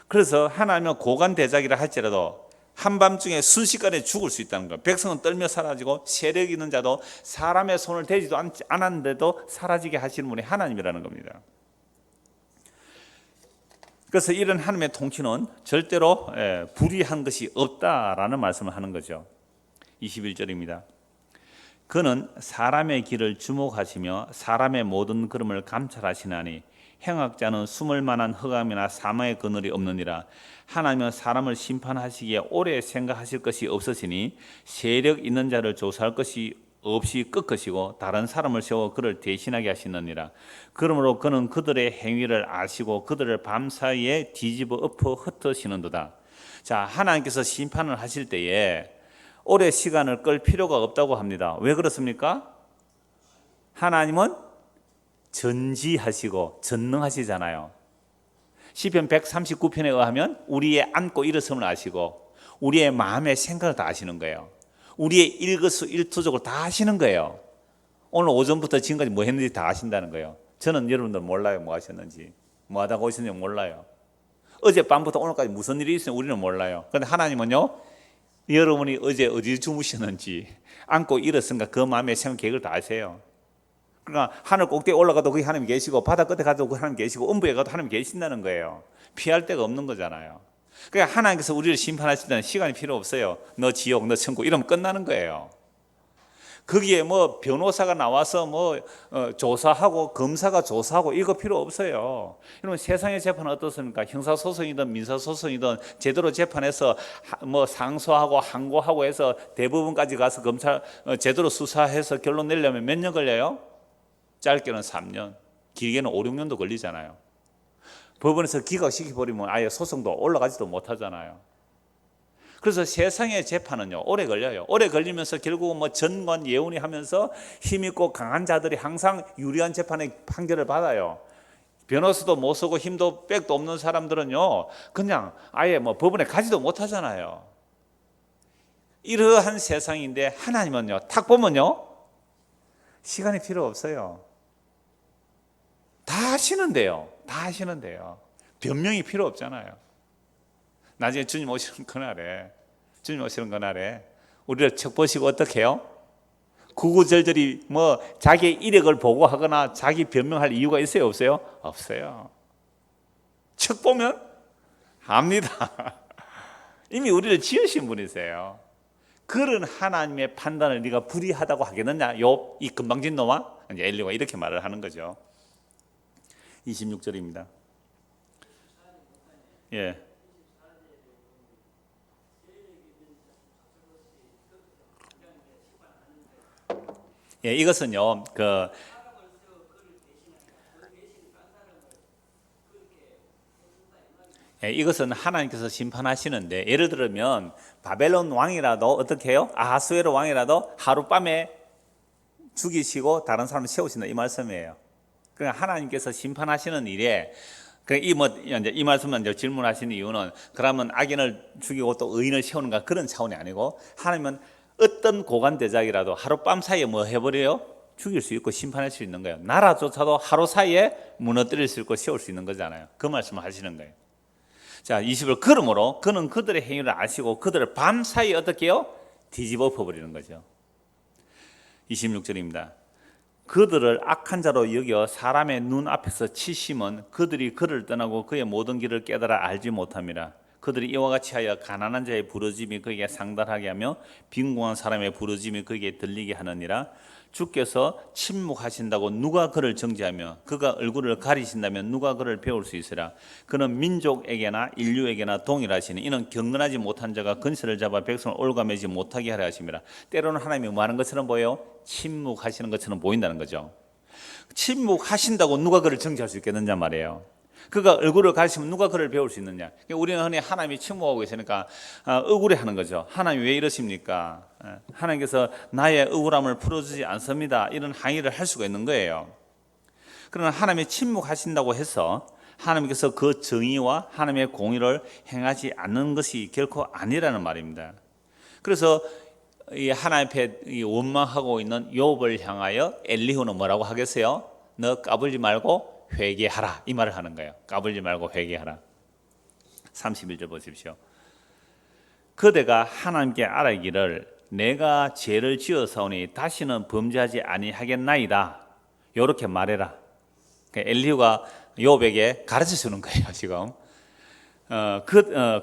그래서 하나님은 고관대작이라 할지라도 한밤중에 순식간에 죽을 수 있다는 거예요. 백성은 떨며 사라지고 세력 있는 자도 사람의 손을 대지도 않았는데도 사라지게 하시는 분이 하나님이라는 겁니다. 그래서 이런 하나님의 통치는 절대로 불의한 것이 없다라는 말씀을 하는 거죠. 21절입니다. 그는 사람의 길을 주목하시며 사람의 모든 걸음을 감찰하시나니 행악자는 숨을 만한 흑암이나 사망의 그늘이 없느니라. 하나님은 사람을 심판하시기에 오래 생각하실 것이 없으시니 세력 있는 자를 조사할 것이 없이 꺾으시고 다른 사람을 세워 그를 대신하게 하시느니라. 그러므로 그는 그들의 행위를 아시고 그들을 밤사이에 뒤집어 엎어 흩으시는도다. 자, 하나님께서 심판을 하실 때에 오래 시간을 끌 필요가 없다고 합니다. 왜 그렇습니까? 하나님은 전지하시고 전능하시잖아요. 시편 139편에 의하면 우리의 앉고 일어섬을 아시고 우리의 마음의 생각을 다 아시는 거예요. 우리의 일거수일투족을 다 아시는 거예요. 오늘 오전부터 지금까지 뭐 했는지 다 아신다는 거예요. 저는 여러분들 몰라요. 뭐 하셨는지, 뭐 하다가 오셨는지 몰라요. 어젯밤부터 오늘까지 무슨 일이 있으면 우리는 몰라요. 그런데 하나님은요, 여러분이 어제 어디 주무셨는지, 앉고 일었은가 그 마음의 생각 계획을 다 아세요. 그러니까 하늘 꼭대기에 올라가도 거기 하나님 계시고 바다 끝에 가도 그 하나님 계시고 음부에 가도 하나님 계신다는 거예요. 피할 데가 없는 거잖아요. 그러니까 하나님께서 우리를 심판하실 때는 시간이 필요 없어요. 너 지옥, 너 천국 이러면 끝나는 거예요. 거기에 뭐 변호사가 나와서 조사하고 검사가 조사하고 이거 필요 없어요. 여러분 세상의 재판은 어떻습니까? 형사소송이든 민사소송이든 제대로 재판해서 뭐 상소하고 항고하고 해서 대법원까지 가서 검찰 제대로 수사해서 결론 내려면 몇 년 걸려요? 짧게는 3년, 길게는 5, 6년도 걸리잖아요. 법원에서 기각시켜버리면 아예 소송도 올라가지도 못하잖아요. 그래서 세상의 재판은요 오래 걸려요. 오래 걸리면서 결국은 뭐 전관 예우니 하면서 힘있고 강한 자들이 항상 유리한 재판의 판결을 받아요. 변호사도 못 쓰고 힘도 백도 없는 사람들은요, 그냥 아예 뭐 법원에 가지도 못하잖아요. 이러한 세상인데 하나님은요, 탁 보면요, 시간이 필요 없어요. 다 하시는데요. 다 하시는데요. 변명이 필요 없잖아요. 나중에 주님 오시는 그날에 우리를 책 보시고 어떻게 해요? 구구절절히 뭐 자기의 이력을 보고하거나 자기 변명할 이유가 있어요, 없어요? 없어요. 책 보면 압니다. 이미 우리를 지으신 분이세요. 그런 하나님의 판단을 네가 불의하다고 하겠느냐? 이 건방진 놈아? 이제 엘리가 이렇게 말을 하는 거죠. 26절입니다. 예. 예, 이것은요, 이것은 하나님께서 심판하시는데, 예를 들면 바벨론 왕이라도 어떻게 해요? 아하수에로 왕이라도 하룻밤에 죽이시고 다른 사람을 세우신다, 이 말씀이에요. 그러니까 하나님께서 심판하시는 일에, 이 말씀만 이제 질문하시는 이유는, 그러면 악인을 죽이고 또 의인을 세우는가, 그런 차원이 아니고, 하나님은 어떤 고관대작이라도 하룻밤 사이에 뭐 해버려요? 죽일 수 있고 심판할 수 있는 거예요. 나라조차도 하루 사이에 무너뜨릴 수 있고 세울 수 있는 거잖아요. 그 말씀을 하시는 거예요. 자, 20절, 그러므로 그는 그들의 행위를 아시고 그들을 밤 사이에 어떻게 해요? 뒤집어 엎어버리는 거죠. 26절입니다. 그들을 악한 자로 여겨 사람의 눈 앞에서 치심은 그들이 그를 떠나고 그의 모든 길을 깨달아 알지 못함이라. 그들이 이와 같이 하여 가난한 자의 부르짐이 그에게 상달하게 하며 빈궁한 사람의 부르짐이 그에게 들리게 하느니라. 주께서 침묵하신다고 누가 그를 정죄하며 그가 얼굴을 가리신다면 누가 그를 배울 수 있으라. 그는 민족에게나 인류에게나 동일하시니 이는 경건하지 못한 자가 근세를 잡아 백성을 올가매지 못하게 하려 하심이라. 때로는 하나님이 뭐 하는 것처럼 보여요? 침묵하시는 것처럼 보인다는 거죠. 침묵하신다고 누가 그를 정죄할 수 있겠느냐 말이에요. 그가 얼굴을 가리시면 누가 그를 배울 수 있느냐. 우리는 흔히 하나님이 침묵하고 계시니까 억울해하는 거죠. 하나님 왜 이러십니까? 하나님께서 나의 억울함을 풀어주지 않습니다, 이런 항의를 할 수가 있는 거예요. 그러나 하나님이 침묵하신다고 해서 하나님께서 그 정의와 하나님의 공의를 행하지 않는 것이 결코 아니라는 말입니다. 그래서 이 하나님 앞에 원망하고 있는 욥을 향하여 엘리후는 뭐라고 하겠어요? 너 까불지 말고 회개하라, 이 말을 하는 거예요. 까불지 말고 회개하라. 31절 보십시오. 그대가 하나님께 아뢰기를 내가 죄를 지어사오니 다시는 범죄하지 아니하겠나이다, 이렇게 말해라. 엘리후가 욥에게 가르쳐 주는 거예요, 지금.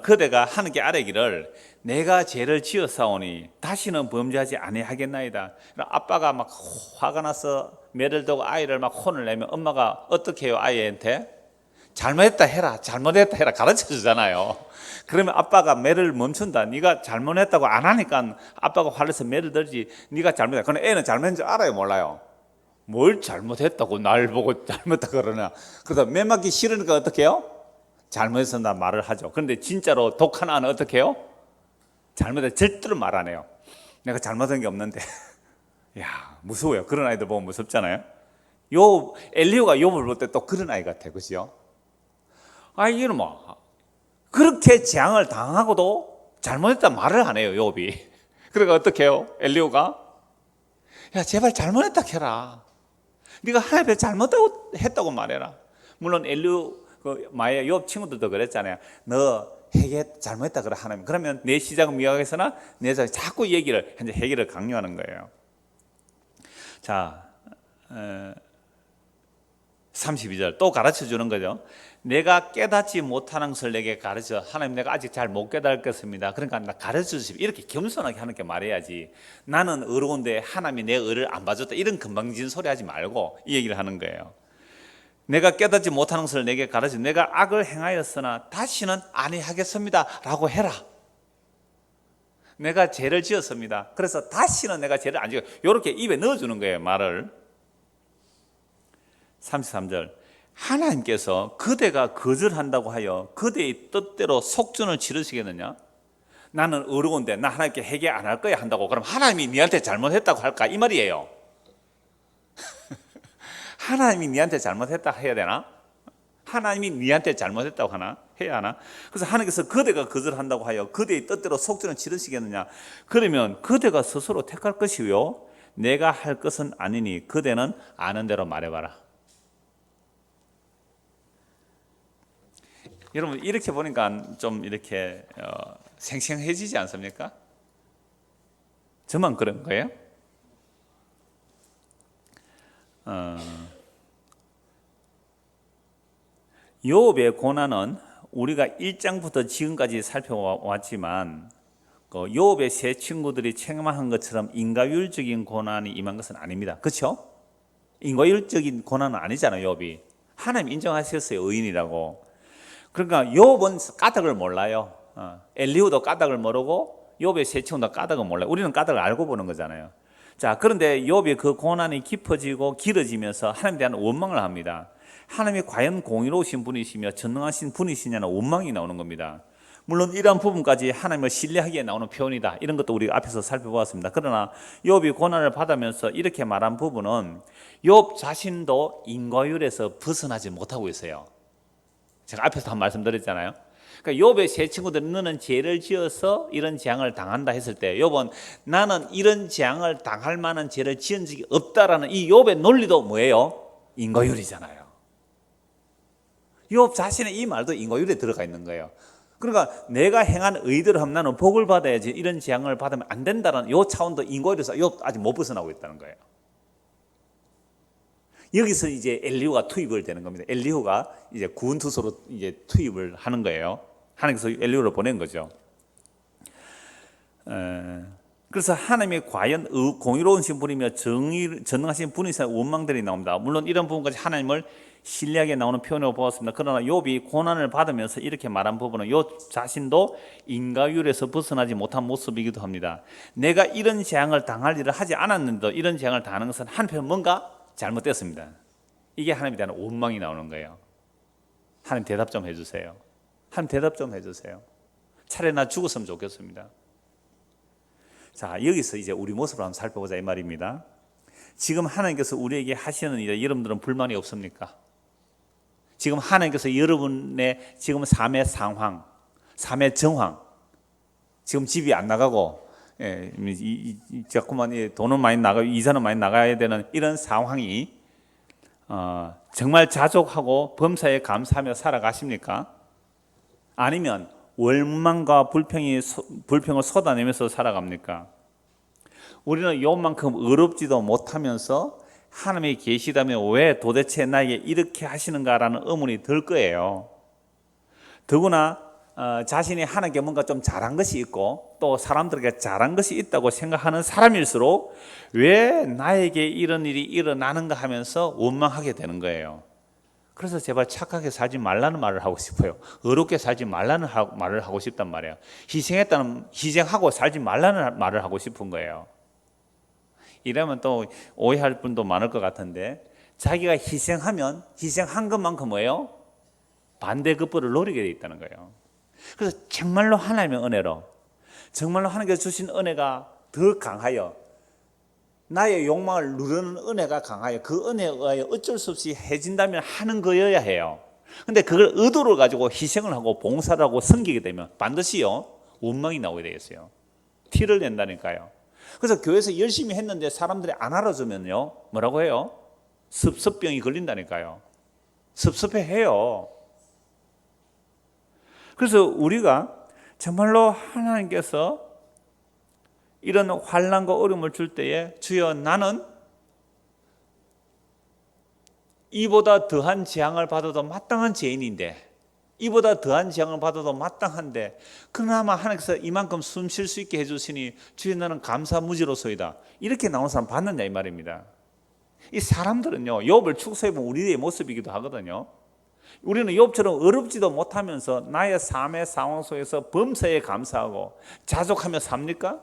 그대가 하나님께 아뢰기를 내가 죄를 지어사오니 다시는 범죄하지 아니하겠나이다. 아빠가 막 화가 나서 매를 두고 아이를 막 혼을 내면 엄마가 어떻게 해요? 아이한테 잘못했다 해라, 잘못했다 해라 가르쳐 주잖아요. 그러면 아빠가 매를 멈춘다. 네가 잘못했다고 안 하니까 아빠가 화를 내서 매를 들지, 네가 잘못했다. 그럼 애는 잘못한 줄 알아요, 몰라요? 뭘 잘못했다고 날 보고 잘못했다 그러냐. 그러다 매 맞기 싫으니까 어떻게 해요? 잘못해서 나 말을 하죠. 그런데 진짜로 독한 아는 어떻게 해요? 잘못해 절대로 말 안 해요. 내가 잘못한 게 없는데. 야, 무서워요. 그런 아이들 보면 무섭잖아요. 엘리후가 욥을 볼 때 또 그런 아이 같아, 그죠? 이는 뭐 그렇게 재앙을 당하고도 잘못했다 말을 안 해요, 욥이. 그러니까 어떻게 해요? 엘리후가 야, 제발 잘못했다 해라. 네가 하나님께 잘못했다고 말해라. 물론 엘리후 마의 욥 친구들도 그랬잖아요. 너 회개 잘못했다 그래 하나님. 그러면 내 시작은 미약해서나 내 자식 자꾸 얘기를 현재 회개를 강요하는 거예요. 자, 32절 또 가르쳐 주는 거죠. 내가 깨닫지 못하는 것을 내게 가르쳐. 하나님, 내가 아직 잘 못 깨닫겠습니다. 그러니까 나 가르쳐 주십시오. 이렇게 겸손하게 하는 게 말해야지. 나는 어려운데 하나님이 내 의를 안 봐줬다, 이런 건방진 소리 하지 말고 이 얘기를 하는 거예요. 내가 깨닫지 못하는 것을 내게 가르쳐. 내가 악을 행하였으나 다시는 아니하겠습니다 라고 해라. 내가 죄를 지었습니다. 그래서 다시는 내가 죄를 안 지어. 이렇게 입에 넣어주는 거예요, 말을. 33절 하나님께서 그대가 거절한다고 하여 그대의 뜻대로 속전을 치르시겠느냐? 나는 어려운데 나 하나님께 회개 안 할 거야 한다고. 그럼 하나님이 네한테 잘못했다고 할까? 이 말이에요. 하나님이 네한테 잘못했다 해야 되나? 하나님이 니한테 잘못했다고 하나? 해야 하나? 그래서 하나님께서 그대가 거절한다고 하여 그대의 뜻대로 속전을 치르시겠느냐? 그러면 그대가 스스로 택할 것이요 내가 할 것은 아니니 그대는 아는 대로 말해봐라. 여러분 이렇게 보니까 좀 이렇게 생생해지지 않습니까? 저만 그런 거예요? 욥의 고난은 우리가 1장부터 지금까지 살펴왔지만 욥의 세 친구들이 체험한 것처럼 인과율적인 고난이 임한 것은 아닙니다. 그렇죠? 인과율적인 고난은 아니잖아요. 욥이 하나님 인정하셨어요. 의인이라고. 그러니까 욥은 까닭을 몰라요. 엘리후도 까닭을 모르고 욥의 세 친구도 까닭을 몰라요. 우리는 까닭을 알고 보는 거잖아요. 자, 그런데 욥이 그 고난이 깊어지고 길어지면서 하나님에 대한 원망을 합니다. 하나님이 과연 공의로우신 분이시며 전능하신 분이시냐는 원망이 나오는 겁니다. 물론 이러한 부분까지 하나님을 신뢰하기에 나오는 표현이다. 이런 것도 우리가 앞에서 살펴보았습니다. 그러나 욥이 고난을 받으면서 이렇게 말한 부분은 욥 자신도 인과율에서 벗어나지 못하고 있어요. 제가 앞에서 한 말씀 드렸잖아요. 그러니까 욥의 세 친구들은 너는 죄를 지어서 이런 재앙을 당한다 했을 때 욥은 나는 이런 재앙을 당할 만한 죄를 지은 적이 없다라는 이 욥의 논리도 뭐예요? 인과율이잖아요. 욥 자신의 이 말도 인과율에 들어가 있는 거예요. 그러니까 내가 행한 의대로 하면 나는 복을 받아야지 이런 재앙을 받으면 안 된다는 이 차원도 인과율에서 욥 아직 못 벗어나고 있다는 거예요. 여기서 이제 엘리후가 투입을 되는 겁니다. 엘리후가 이제 구원투소로 이제 투입을 하는 거예요. 하나님께서 엘리후를 보낸 거죠. 그래서 하나님이 과연 공의로우신 분이며 전능하신 분이시라는 원망들이 나옵니다. 물론 이런 부분까지 하나님을 신뢰하게 나오는 표현으로 보았습니다. 그러나 욥이 고난을 받으면서 이렇게 말한 부분은 욥 자신도 인과율에서 벗어나지 못한 모습이기도 합니다. 내가 이런 재앙을 당할 일을 하지 않았는데도 이런 재앙을 당하는 것은 한편 뭔가 잘못됐습니다. 이게 하나님에 대한 원망이 나오는 거예요. 하나님 대답 좀 해주세요. 하나님 대답 좀 해주세요. 차라리 나 죽었으면 좋겠습니다. 자, 여기서 이제 우리 모습을 한번 살펴보자 이 말입니다. 지금 하나님께서 우리에게 하시는 일에 여러분들은 불만이 없습니까? 지금 하나님께서 여러분의 지금 삶의 상황, 삶의 정황, 지금 집이 안 나가고 자꾸만 돈은 많이 나가고 이자는 많이 나가야 되는 이런 상황이 정말 자족하고 범사에 감사하며 살아가십니까? 아니면 원망과 불평을 쏟아내면서 살아갑니까? 우리는 욥만큼 의롭지도 못하면서 하나님이 계시다면 왜 도대체 나에게 이렇게 하시는가라는 의문이 들 거예요. 더구나 자신이 하나님께 뭔가 좀 잘한 것이 있고 또 사람들에게 잘한 것이 있다고 생각하는 사람일수록 왜 나에게 이런 일이 일어나는가 하면서 원망하게 되는 거예요. 그래서 제발 착하게 살지 말라는 말을 하고 싶어요. 의롭게 살지 말라는 말을 하고 싶단 말이에요. 희생하고 살지 말라는 말을 하고 싶은 거예요. 이러면 또 오해할 분도 많을 것 같은데 자기가 희생하면 희생한 것만큼 뭐예요? 반대급부를 노리게 돼 있다는 거예요. 그래서 정말로 하나님의 은혜로 정말로 하나님께서 주신 은혜가 더 강하여 나의 욕망을 누르는 은혜가 강하여 그 은혜에 의하여 어쩔 수 없이 해진다면 하는 거여야 해요. 근데 그걸 의도를 가지고 희생을 하고 봉사를 하고 섬기게 되면 반드시요 원망이 나오게 되겠어요. 티를 낸다니까요. 그래서 교회에서 열심히 했는데 사람들이 안 알아주면요 뭐라고 해요? 섭섭병이 걸린다니까요. 섭섭해해요. 그래서 우리가 정말로 하나님께서 이런 환난과 어려움을 줄 때에 주여 나는 이보다 더한 재앙을 받아도 마땅한 죄인인데 이보다 더한 재앙을 받아도 마땅한데 그나마 하나님께서 이만큼 숨 쉴 수 있게 해주시니 주여 나는 감사무지로소이다. 이렇게 나오는 사람 받느냐 이 말입니다. 이 사람들은요 욥을 축소해보면 우리의 모습이기도 하거든요. 우리는 욥처럼 어렵지도 못하면서 나의 삶의 상황 속에서 범사에 감사하고 자족하며 삽니까?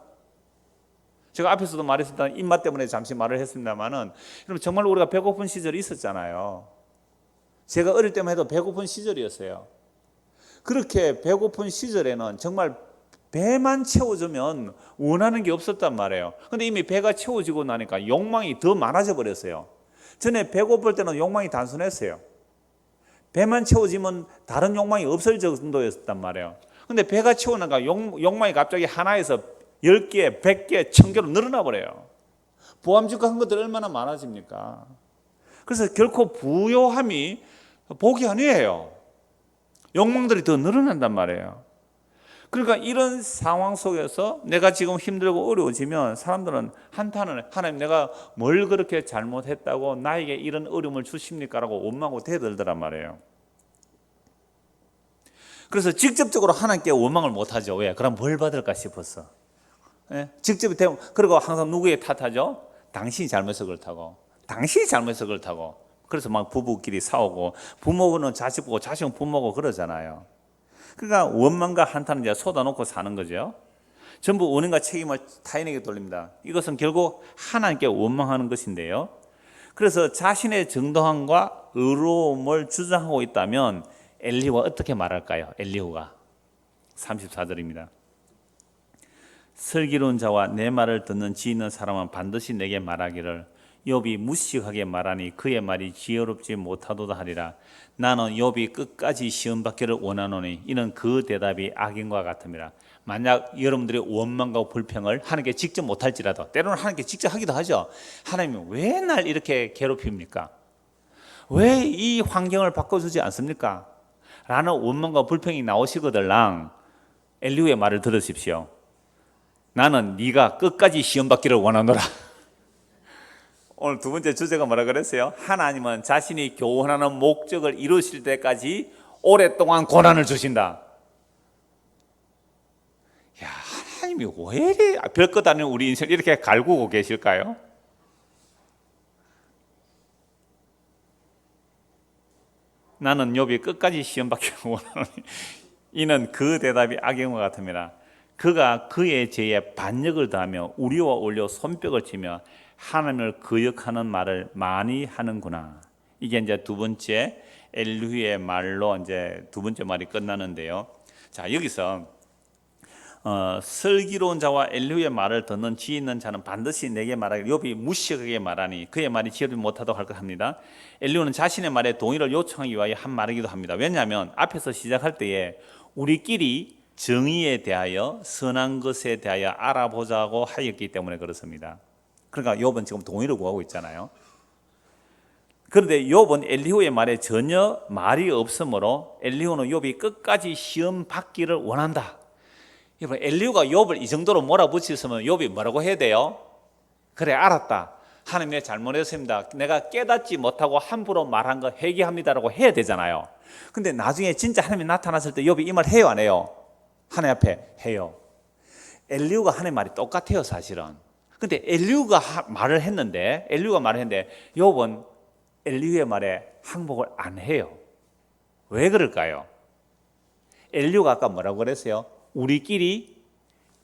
제가 앞에서도 말했었던 입맛 때문에 잠시 말을 했습니다만은 여러분 정말 우리가 배고픈 시절이 있었잖아요. 제가 어릴 때만 해도 배고픈 시절이었어요. 그렇게 배고픈 시절에는 정말 배만 채워주면 원하는 게 없었단 말이에요. 근데 이미 배가 채워지고 나니까 욕망이 더 많아져 버렸어요. 전에 배고플 때는 욕망이 단순했어요. 배만 채워지면 다른 욕망이 없을 정도였단 말이에요. 근데 배가 채우니까 욕망이 갑자기 하나에서 10개, 100개, 1000개로 늘어나 버려요. 보암직한 것들 얼마나 많아집니까? 그래서 결코 부요함이 복이 아니에요. 욕망들이 더 늘어난단 말이에요. 그러니까 이런 상황 속에서 내가 지금 힘들고 어려워지면 사람들은 한탄을, 하나님 내가 뭘 그렇게 잘못했다고 나에게 이런 어려움을 주십니까? 라고 원망하고 대들더란 말이에요. 그래서 직접적으로 하나님께 원망을 못하죠. 왜? 그럼 뭘 받을까 싶어서. 예? 직접 되면, 그리고 항상 누구에 탓하죠? 당신이 잘못해서 그렇다고. 당신이 잘못해서 그렇다고. 그래서 막 부부끼리 싸우고, 부모는 자식 보고 자식은 부모고 그러잖아요. 그러니까 원망과 한탄은 이제 쏟아놓고 사는 거죠. 전부 원인과 책임을 타인에게 돌립니다. 이것은 결국 하나님께 원망하는 것인데요. 그래서 자신의 정당함과 의로움을 주장하고 있다면 엘리후가 어떻게 말할까요? 엘리후가 34절입니다. 슬기로운 자와 내 말을 듣는 지혜 있는 사람은 반드시 내게 말하기를 욥이 무식하게 말하니 그의 말이 지혜롭지 못하도다 하리라. 나는 욥이 끝까지 시험 받기를 원하노니 이는 그 대답이 악인과 같음이라. 만약 여러분들의 원망과 불평을 하나님께 직접 못할지라도, 때로는 하나님께 직접 하기도 하죠. 하나님이 왜 날 이렇게 괴롭힙니까? 왜 이 환경을 바꿔주지 않습니까? 라는 원망과 불평이 나오시거들랑 엘리후의 말을 들으십시오. 나는 네가 끝까지 시험 받기를 원하노라. 오늘 두 번째 주제가 뭐라 그랬어요? 하나님은 자신이 교훈하는 목적을 이루실 때까지 오랫동안 고난을 주신다. 야, 하나님이 왜 이래 별것 아닌 우리 인생을 이렇게 갈구고 계실까요? 나는 욥이 끝까지 시험 받기를 원하노니 이는 그 대답이 악행과 같음이라. 그가 그의 죄에 반역을 더하며 우리와 올려 손뼉을 치며 하나님을 거역하는 말을 많이 하는구나. 이게 이제 두 번째 엘리후의 말로 이제 두 번째 말이 끝나는데요. 자, 여기서 슬기로운 자와 엘리후의 말을 듣는 지혜 있는 자는 반드시 내게 말하기를 욥이 무식하게 말하니 그의 말이 지혜롭지 못하도록 할 것 합니다. 엘리후는 자신의 말에 동의를 요청하기 위하여 한 말이기도 합니다. 왜냐하면 앞에서 시작할 때에 우리끼리 정의에 대하여 선한 것에 대하여 알아보자고 하였기 때문에 그렇습니다. 그러니까 욥은 지금 동의를 구하고 있잖아요. 그런데 욥은 엘리후의 말에 전혀 말이 없으므로 엘리후는 욥이 끝까지 시험 받기를 원한다. 여러분, 엘리후가 욥을 이 정도로 몰아붙였으면 욥이 뭐라고 해야 돼요? 그래, 알았다. 하나님 내 잘못했습니다. 내가 깨닫지 못하고 함부로 말한 거 회개합니다라고 해야 되잖아요. 근데 나중에 진짜 하나님이 나타났을 때 욥이 이 말 해요, 안 해요? 하나님 앞에 해요. 엘리후가 하나님 말이 똑같아요, 사실은. 근데 엘리후가 말을 했는데 욥은 엘리후의 말에 항복을 안 해요. 왜 그럴까요? 엘리후가 아까 뭐라고 그랬어요? 우리끼리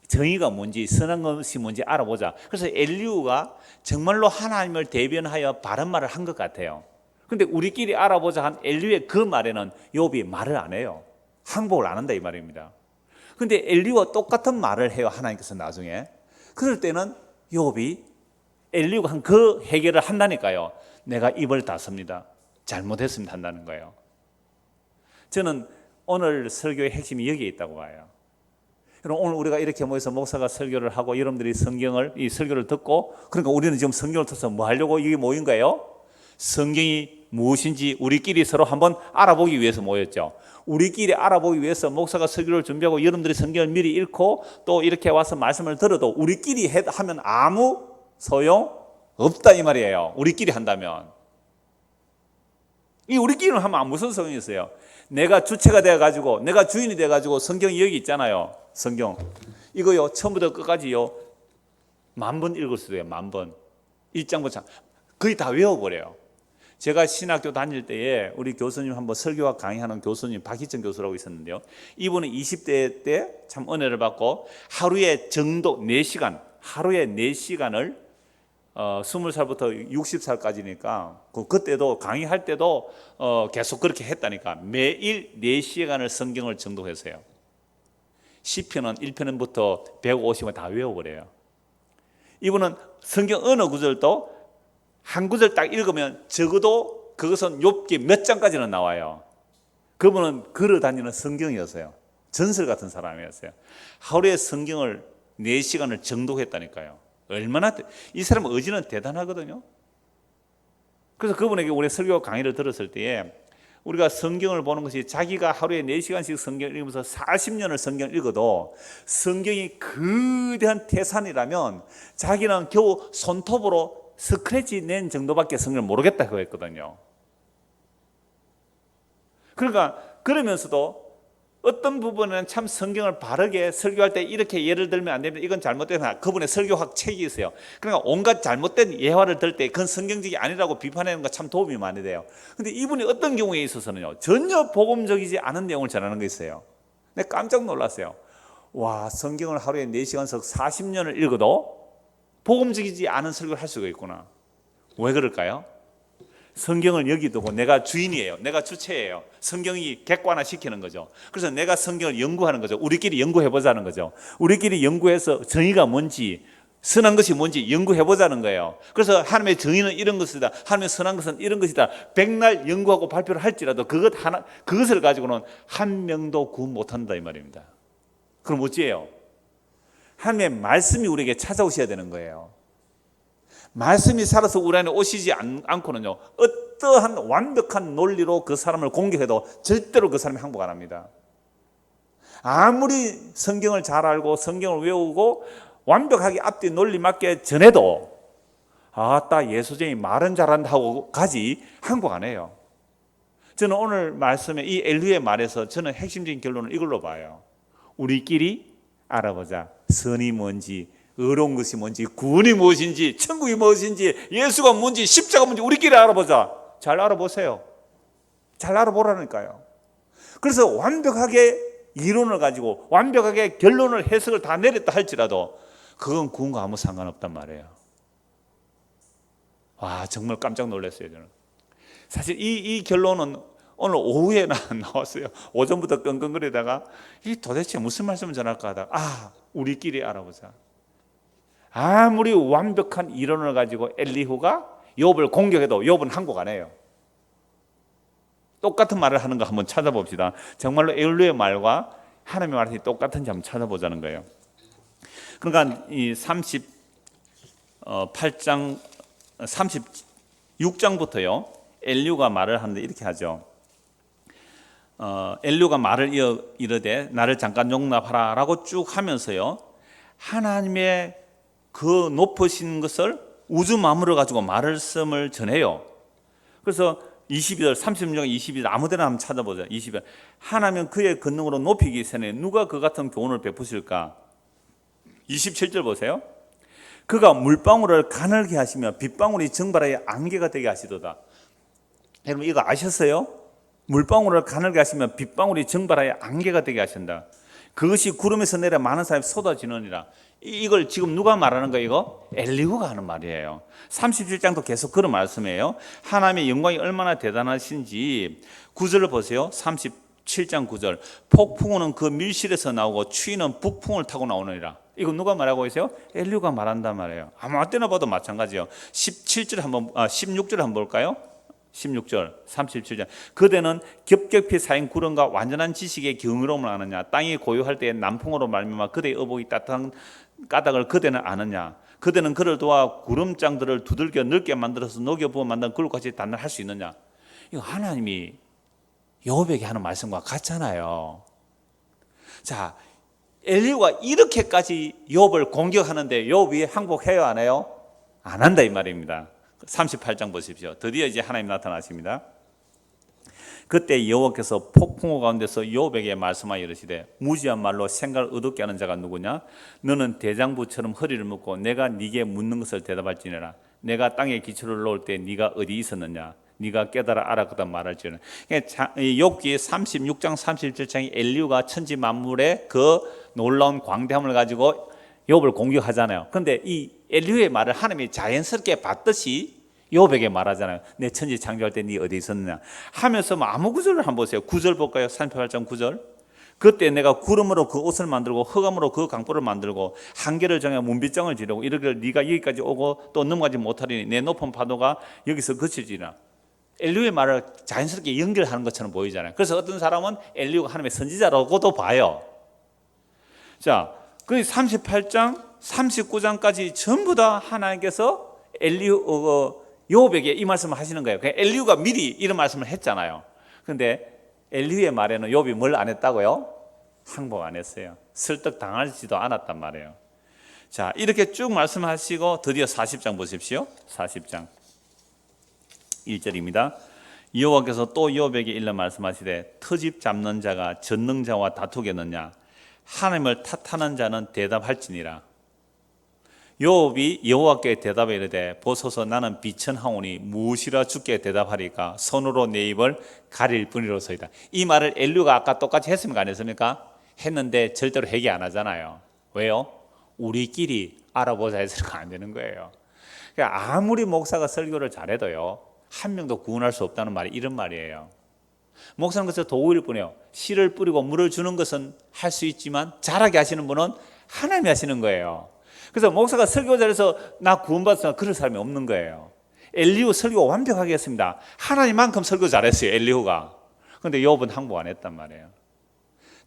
정의가 뭔지 선한 것이 뭔지 알아보자. 그래서 엘리후가 정말로 하나님을 대변하여 바른 말을 한 것 같아요. 근데 우리끼리 알아보자 한 엘리후의 그 말에는 욥이 말을 안 해요. 항복을 안 한다 이 말입니다. 근데 엘리후와 똑같은 말을 해요, 하나님께서 나중에. 그럴 때는 욥이 엘리후가 한 그 해결을 한다니까요. 내가 입을 닫습니다. 잘못했습니다 한다는 거예요. 저는 오늘 설교의 핵심이 여기에 있다고 봐요. 여러분, 오늘 우리가 이렇게 모여서 목사가 설교를 하고 여러분들이 이 설교를 듣고, 그러니까 우리는 지금 성경을 통해서 뭐 하려고 이게 모인 거예요? 성경이 무엇인지 우리끼리 서로 한번 알아보기 위해서 모였죠. 우리끼리 알아보기 위해서 목사가 설교를 준비하고 여러분들이 성경을 미리 읽고 또 이렇게 와서 말씀을 들어도 우리끼리 하면 아무 소용 없다 이 말이에요. 우리끼리 한다면. 이 우리끼리는 하면 무슨 소용이 있어요? 내가 주체가 돼가지고, 내가 주인이 돼가지고 성경이 여기 있잖아요. 성경 이거요 처음부터 끝까지요 10,000번 읽을 수도 있어요. 10,000번 1장부터 거의 다 외워버려요. 제가 신학교 다닐 때에 우리 교수님 한번 설교와 강의하는 교수님 박희정 교수라고 있었는데요. 이분은 20대 때 참 은혜를 받고 하루에 정도 4시간 하루에 4시간을 20살부터 60살까지니까 그때도 강의할 때도 계속 그렇게 했다니까. 매일 4시간을 성경을 정독했어요. 시편은 1편부터 150원 다 외워버려요. 이분은 성경 어느 구절도 한 구절 딱 읽으면 적어도 그것은 욥기 몇 장까지는 나와요. 그분은 걸어 다니는 성경이었어요. 전설 같은 사람이었어요. 하루에 성경을 4시간을 정독했다니까요. 얼마나 이 사람 의지는 대단하거든요. 그래서 그분에게 우리 설교 강의를 들었을 때에 우리가 성경을 보는 것이 자기가 하루에 4시간씩 성경을 읽으면서 40년을 성경을 읽어도 성경이 거대한 태산이라면 자기는 겨우 손톱으로 스크래치 낸 정도밖에 성경을 모르겠다고 했거든요. 그러니까 그러면서도 어떤 부분은 참 성경을 바르게 설교할 때 이렇게 예를 들면 안 됩니다. 이건 잘못된 그분의 설교학 책이 있어요. 그러니까 온갖 잘못된 예화를 들 때 그건 성경적이 아니라고 비판하는 거 참 도움이 많이 돼요. 근데 이분이 어떤 경우에 있어서는요, 전혀 복음적이지 않은 내용을 전하는 게 있어요. 내가 깜짝 놀랐어요. 와, 성경을 하루에 4시간씩 40년을 읽어도 복음적이지 않은 설교를 할 수가 있구나. 왜 그럴까요? 성경을 여기 두고 내가 주인이에요. 내가 주체예요. 성경이 객관화 시키는 거죠. 그래서 내가 성경을 연구하는 거죠. 우리끼리 연구해보자는 거죠. 우리끼리 연구해서 정의가 뭔지, 선한 것이 뭔지 연구해보자는 거예요. 그래서 하나님의 정의는 이런 것이다, 하나님의 선한 것은 이런 것이다, 백날 연구하고 발표를 할지라도 그것을 가지고는 한 명도 구원 못한다 이 말입니다. 그럼 어찌해요? 하나님의 말씀이 우리에게 찾아오셔야 되는 거예요. 말씀이 살아서 우리 안에 오시지 않고는요, 어떠한 완벽한 논리로 그 사람을 공격해도 절대로 그 사람이 항복 안 합니다. 아무리 성경을 잘 알고 성경을 외우고 완벽하게 앞뒤 논리 맞게 전해도 아따 예수쟁이 말은 잘한다 하고 가지 항복 안 해요. 저는 오늘 말씀에 이 엘리의 말에서 저는 핵심적인 결론을 이걸로 봐요. 우리끼리 알아보자. 선이 뭔지, 의로운 것이 뭔지, 구원이 무엇인지, 천국이 무엇인지, 예수가 뭔지, 십자가 뭔지 우리끼리 알아보자. 잘 알아보세요. 잘 알아보라니까요. 그래서 완벽하게 이론을 가지고 완벽하게 결론을 해석을 다 내렸다 할지라도 그건 구원과 아무 상관없단 말이에요. 와, 정말 깜짝 놀랐어요 저는. 사실 이 결론은 오늘 오후에 나왔어요. 오전부터 끙끙거리다가 이 도대체 무슨 말씀을 전할까 하다가 우리끼리 알아보자. 아무리 완벽한 이론을 가지고 엘리후가 욥을 공격해도 욥은 항복 안 해요. 똑같은 말을 하는 거 한번 찾아봅시다. 정말로 엘리후의 말과 하나님의 말이 똑같은지 한번 찾아보자는 거예요. 그러니까 이 38장 36장부터요 엘리후가 말을 하는데 이렇게 하죠. 엘리후가 말을 이르되 나를 잠깐 용납하라 라고 쭉 하면서요, 하나님의 그 높으신 것을 우주 만물을 가지고 말씀을 전해요. 그래서 22절, 36장 22절 아무데나 한번 찾아보자. 22절 하나님은 그의 권능으로 높이기 전에 누가 그 같은 교훈을 베푸실까? 27절 보세요. 그가 물방울을 가늘게 하시며 빗방울이 정발하여 안개가 되게 하시도다. 여러분 이거 아셨어요? 물방울을 가늘게 하시며 빗방울이 정발하여 안개가 되게 하신다. 그것이 구름에서 내려 많은 사람이 쏟아지느니라. 이걸 지금 누가 말하는 거예요? 이거 엘리후가 하는 말이에요. 37장도 계속 그런 말씀이에요. 하나님의 영광이 얼마나 대단하신지 9절을 보세요. 37장 9절 폭풍우는 그 밀실에서 나오고 추위는 북풍을 타고 나오느니라. 이거 누가 말하고 있어요? 엘리후가 말한단 말이에요. 아무 때나 봐도 마찬가지예요. 16절 한번 볼까요? 16절 37절 그대는 겹겹이 쌓인 구름과 완전한 지식의 경이로움을 아느냐. 땅이 고요할 때에 남풍으로 말미암아 그대의 의복이 따뜻한 까닭을 그대는 아느냐. 그대는 그를 도와 구름장들을 두들겨 넓게 만들어서 녹여부어 만든 그릇같이 단단할 수 있느냐. 이거 하나님이 욥에게 하는 말씀과 같잖아요. 자, 엘리후가 이렇게까지 욥을 공격하는데 욥이 항복해요 안 해요? 안 한다 이 말입니다. 38장 보십시오. 드디어 이제 하나님 나타나십니다. 그때 여호와께서 폭풍우 가운데서 욥에게 말씀하여 이르시되 무지한 말로 생각을 어둡게 하는 자가 누구냐? 너는 대장부처럼 허리를 묶고 내가 네게 묻는 것을 대답할지니라. 내가 땅에 기초를 놓을 때 네가 어디 있었느냐? 네가 깨달아 알았거든 말할지는. 욥기 36장 37장이 엘리후가 천지 만물의 그 놀라운 광대함을 가지고 욥을 공격하잖아요. 그런데 이 엘리후의 말을 하나님이 자연스럽게 받듯이 욥에게 말하잖아요. 내 천지 창조할 때 네 어디 있었느냐 하면서 아무 구절을 한번 보세요. 9절 볼까요? 38장 9절 그때 내가 구름으로 그 옷을 만들고 흑암으로 그 강보를 만들고 한계를 정해 문빗장을 지르고 이르기를 네가 여기까지 오고 또 넘어가지 못하리니 내 높은 파도가 여기서 그칠지라. 엘리후의 말을 자연스럽게 연결하는 것처럼 보이잖아요. 그래서 어떤 사람은 엘리후가 하나님의 선지자라고도 봐요. 자, 그 38장, 39장까지 전부 다 하나님께서 요업에게 이 말씀을 하시는 거예요. 엘리후가 미리 이런 말씀을 했잖아요. 그런데 엘리후의 말에는 요업이 뭘 안 했다고요? 항복 안 했어요. 설득 당하지도 않았단 말이에요. 자, 이렇게 쭉 말씀하시고 드디어 40장 보십시오. 40장 1절입니다. 여호와께서 또 요업에게 일러 말씀하시되 터집 잡는 자가 전능자와 다투겠느냐? 하나님을 탓하는 자는 대답할지니라. 요업이 여호와께 대답해 이르되 보소서 나는 비천하오니 무엇이라 주께 대답하리까? 손으로 내 입을 가릴 뿐이로소이다. 이 말을 엘리후가 아까 똑같이 했습니까? 안 했습니까? 했는데 절대로 회개 안 하잖아요. 왜요? 우리끼리 알아보자 해서는 안 되는 거예요. 그러니까 아무리 목사가 설교를 잘해도요, 한 명도 구원할 수 없다는 말이 이런 말이에요. 목사는 그래서 도구일 뿐이에요. 씨를 뿌리고 물을 주는 것은 할 수 있지만 잘하게 하시는 분은 하나님이 하시는 거예요. 그래서 목사가 설교 잘해서 나 구원받았으나 그럴 사람이 없는 거예요. 엘리후 설교 완벽하게 했습니다. 하나님만큼 설교 잘했어요, 엘리후가. 그런데 요업은 항복 안 했단 말이에요.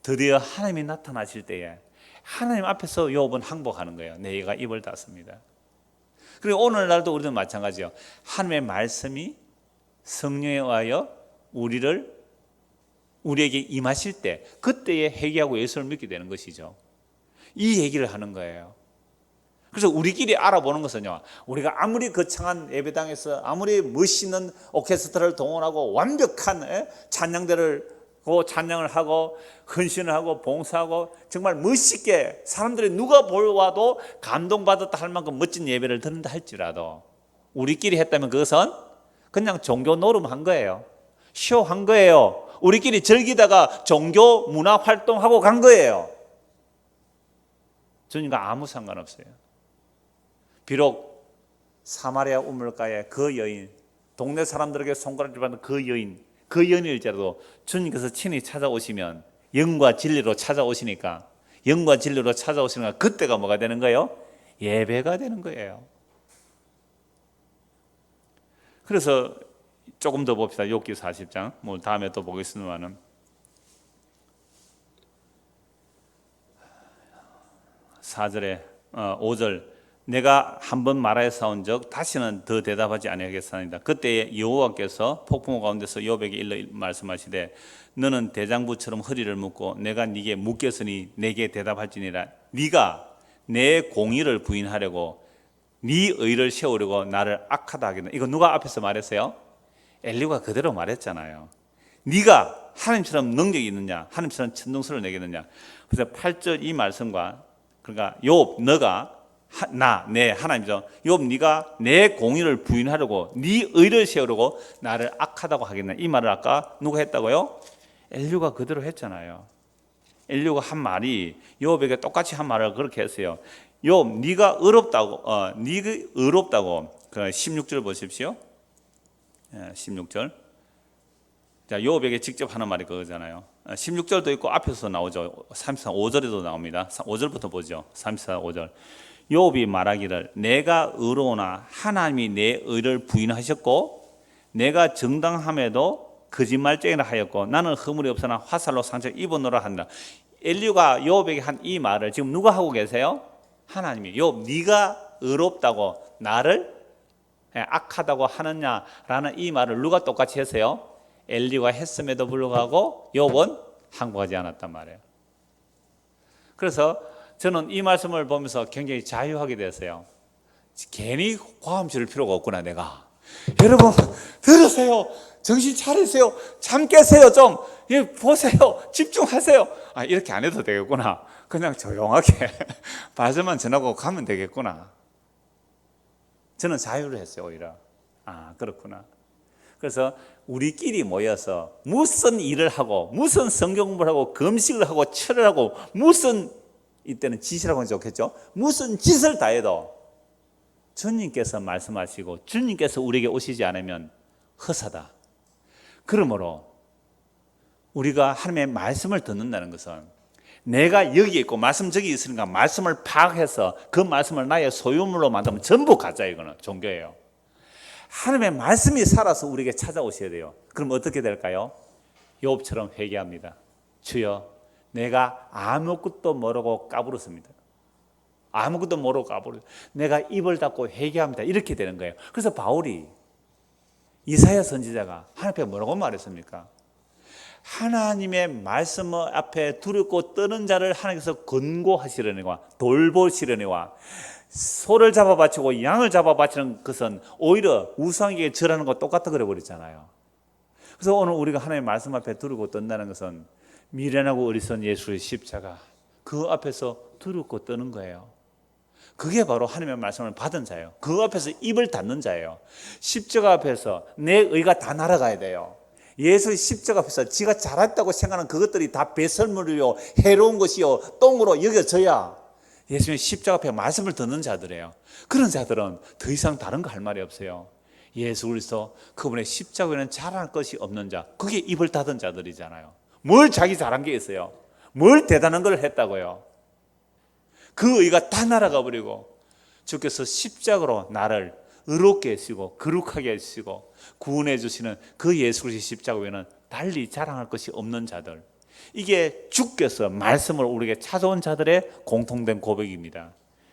드디어 하나님이 나타나실 때에 하나님 앞에서 요업은 항복하는 거예요. 내가 입을 닫습니다. 그리고 오늘날도 우리는 마찬가지예요. 하나님의 말씀이 성령에 의하여 우리에게 임하실 때 그때에 회개하고 예수를 믿게 되는 것이죠. 이 얘기를 하는 거예요. 그래서 우리끼리 알아보는 것은요, 우리가 아무리 거창한 예배당에서 아무리 멋있는 오케스트라를 동원하고 완벽한 찬양을 하고 헌신을 하고 봉사하고 정말 멋있게 사람들이 누가 보아도 감동받았다 할 만큼 멋진 예배를 드린다 할지라도 우리끼리 했다면 그것은 그냥 종교 노름한 거예요. 쇼한 거예요. 우리끼리 즐기다가 종교 문화 활동하고 간 거예요. 주님과 아무 상관없어요. 비록 사마리아 우물가에 그 여인, 동네 사람들에게 손가락질 받는 그 여인일지라도 주님께서 친히 찾아오시면 영과 진리로 찾아오시니까 그때가 뭐가 되는 거예요? 예배가 되는 거예요. 그래서 조금 더 봅시다. 욥기 40장. 뭐 다음에 또 보겠습니다만은 4절에 5절 내가 한번 말하여 싸운 적 다시는 더 대답하지 아니하겠사옵니다. 그때 여호와께서 폭풍우 가운데서 욥에게 일러 말씀하시되 너는 대장부처럼 허리를 묶고 내가 네게 묶였으니 내게 대답할지니라. 네가 내 공의를 부인하려고 네 의를 세우려고 나를 악하다 하겠나. 이거 누가 앞에서 말했어요? 엘리후가 그대로 말했잖아요. 네가 하나님처럼 능력이 있느냐, 하나님처럼 천둥소리를 내겠느냐. 그래서 8절 이 말씀과 그러니까 욥 너가 하나님이죠. 욥 네가 내 공의를 부인하려고 네 의를 세우려고 나를 악하다고 하겠나. 이 말을 아까 누가 했다고요? 엘리후가 그대로 했잖아요. 엘리후가 한 말이 욥에게 똑같이 한 말을 그렇게 했어요. 욥 네가 의롭다고 그 16절 보십시오. 16절. 자, 욥에게 직접 하는 말이 그거잖아요. 16절도 있고 앞에서 나오죠. 34, 5절에도 나옵니다. 5절부터 보죠. 34, 5절. 욥이 말하기를 내가 의로우나 하나님이 내 의를 부인하셨고 내가 정당함에도 거짓말쟁이라 하였고 나는 허물이 없으나 화살로 상처 입었노라 한다. 엘리후가 욥에게 한 이 말을 지금 누가 하고 계세요? 하나님이. 욥 네가 의롭다고 나를 악하다고 하느냐라는 이 말을 누가 똑같이 했어요? 엘리후가 했음에도 불구하고 욥은 항복하지 않았단 말이에요. 그래서 저는 이 말씀을 보면서 굉장히 자유하게 됐어요. 괜히 과음 지를 필요가 없구나 내가. 여러분 들으세요. 정신 차리세요. 잠 깨세요. 좀 보세요. 집중하세요. 이렇게 안 해도 되겠구나. 그냥 조용하게 말씀만 전하고 가면 되겠구나. 저는 자유를 했어요. 오히려. 그렇구나. 그래서 우리끼리 모여서 무슨 일을 하고 무슨 성경 공부를 하고 금식을 하고 철을 하고 무슨 이때는 짓이라고 하면 좋겠죠. 무슨 짓을 다 해도 주님께서 말씀하시고 주님께서 우리에게 오시지 않으면 허사다. 그러므로 우리가 하나님의 말씀을 듣는다는 것은 내가 여기 있고 말씀 저기 있으니까 말씀을 파악해서 그 말씀을 나의 소유물로 만들면 전부 가짜. 이거는 종교예요. 하나님의 말씀이 살아서 우리에게 찾아오셔야 돼요. 그럼 어떻게 될까요? 욥처럼 회개합니다. 주여, 내가 아무것도 모르고 까불었습니다. 아무것도 모르고 까불었습니다. 내가 입을 닫고 회개합니다. 이렇게 되는 거예요. 그래서 바울이, 이사야 선지자가 하나님 앞에 뭐라고 말했습니까? 하나님의 말씀 앞에 두렵고 떠는 자를 하나님께서 권고하시려니와 돌보시려니와 소를 잡아 바치고 양을 잡아 바치는 것은 오히려 우상에게 절하는 것과 똑같다 그래 버렸잖아요. 그래서 오늘 우리가 하나님의 말씀 앞에 두렵고 떤다는 것은 미련하고 어리석은 예수의 십자가, 그 앞에서 두렵고 떠는 거예요. 그게 바로 하나님의 말씀을 받은 자예요. 그 앞에서 입을 닫는 자예요. 십자가 앞에서 내 의가 다 날아가야 돼요. 예수의 십자가 앞에서 지가 잘했다고 생각하는 그것들이 다 배설물이요, 해로운 것이요, 똥으로 여겨져야 예수님의 십자가 앞에 말씀을 듣는 자들이에요. 그런 자들은 더 이상 다른 거 할 말이 없어요. 예수 그리스도 그분의 십자가에는 잘할 것이 없는 자, 그게 입을 닫은 자들이잖아요. 뭘 자기 잘한 게 있어요? 뭘 대단한 걸 했다고요? 그 의가 다 날아가 버리고 주께서 십자가로 나를 의롭게 하시고 거룩하게 하시고 구원해 주시는 그 예수 그리스도의 십자가 외에는 달리 자랑할 것이 없는 자들, 이게 주께서 말씀을 우리에게 찾아온 자들의 공통된 고백입니다.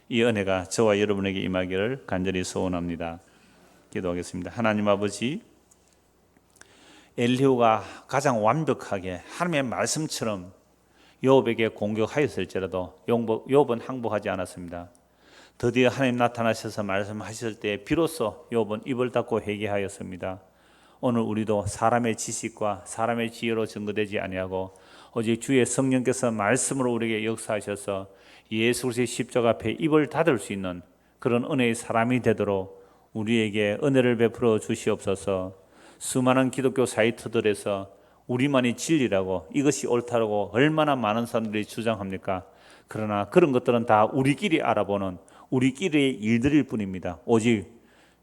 이 은혜가 저와 여러분에게 임하기를 간절히 소원합니다. 기도하겠습니다. 하나님 아버지, 엘리후가 가장 완벽하게 하나님의 말씀처럼 욥에게 공격하였을지라도 욥은 항복하지 않았습니다. 드디어 하나님 나타나셔서 말씀하실 때 비로소 욥은 입을 닫고 회개하였습니다. 오늘 우리도 사람의 지식과 사람의 지혜로 증거되지 아니하고 오직 주의 성령께서 말씀으로 우리에게 역사하셔서 예수 그리스도의 십자가 앞에 입을 닫을 수 있는 그런 은혜의 사람이 되도록 우리에게 은혜를 베풀어 주시옵소서. 수많은 기독교 사이트들에서 우리만이 진리라고, 이것이 옳다라고 얼마나 많은 사람들이 주장합니까? 그러나 그런 것들은 다 우리끼리 알아보는 우리끼리의 일들일 뿐입니다. 오직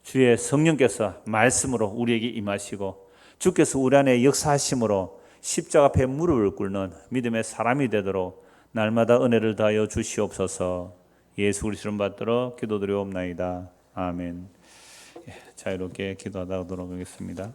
주의 성령께서 말씀으로 우리에게 임하시고 주께서 우리 안에 역사하심으로 십자가 앞에 무릎을 꿇는 믿음의 사람이 되도록 날마다 은혜를 다하여 주시옵소서. 예수 그리스도를 받들어 기도드리옵나이다. 아멘. 자유롭게 기도하도록 하겠습니다.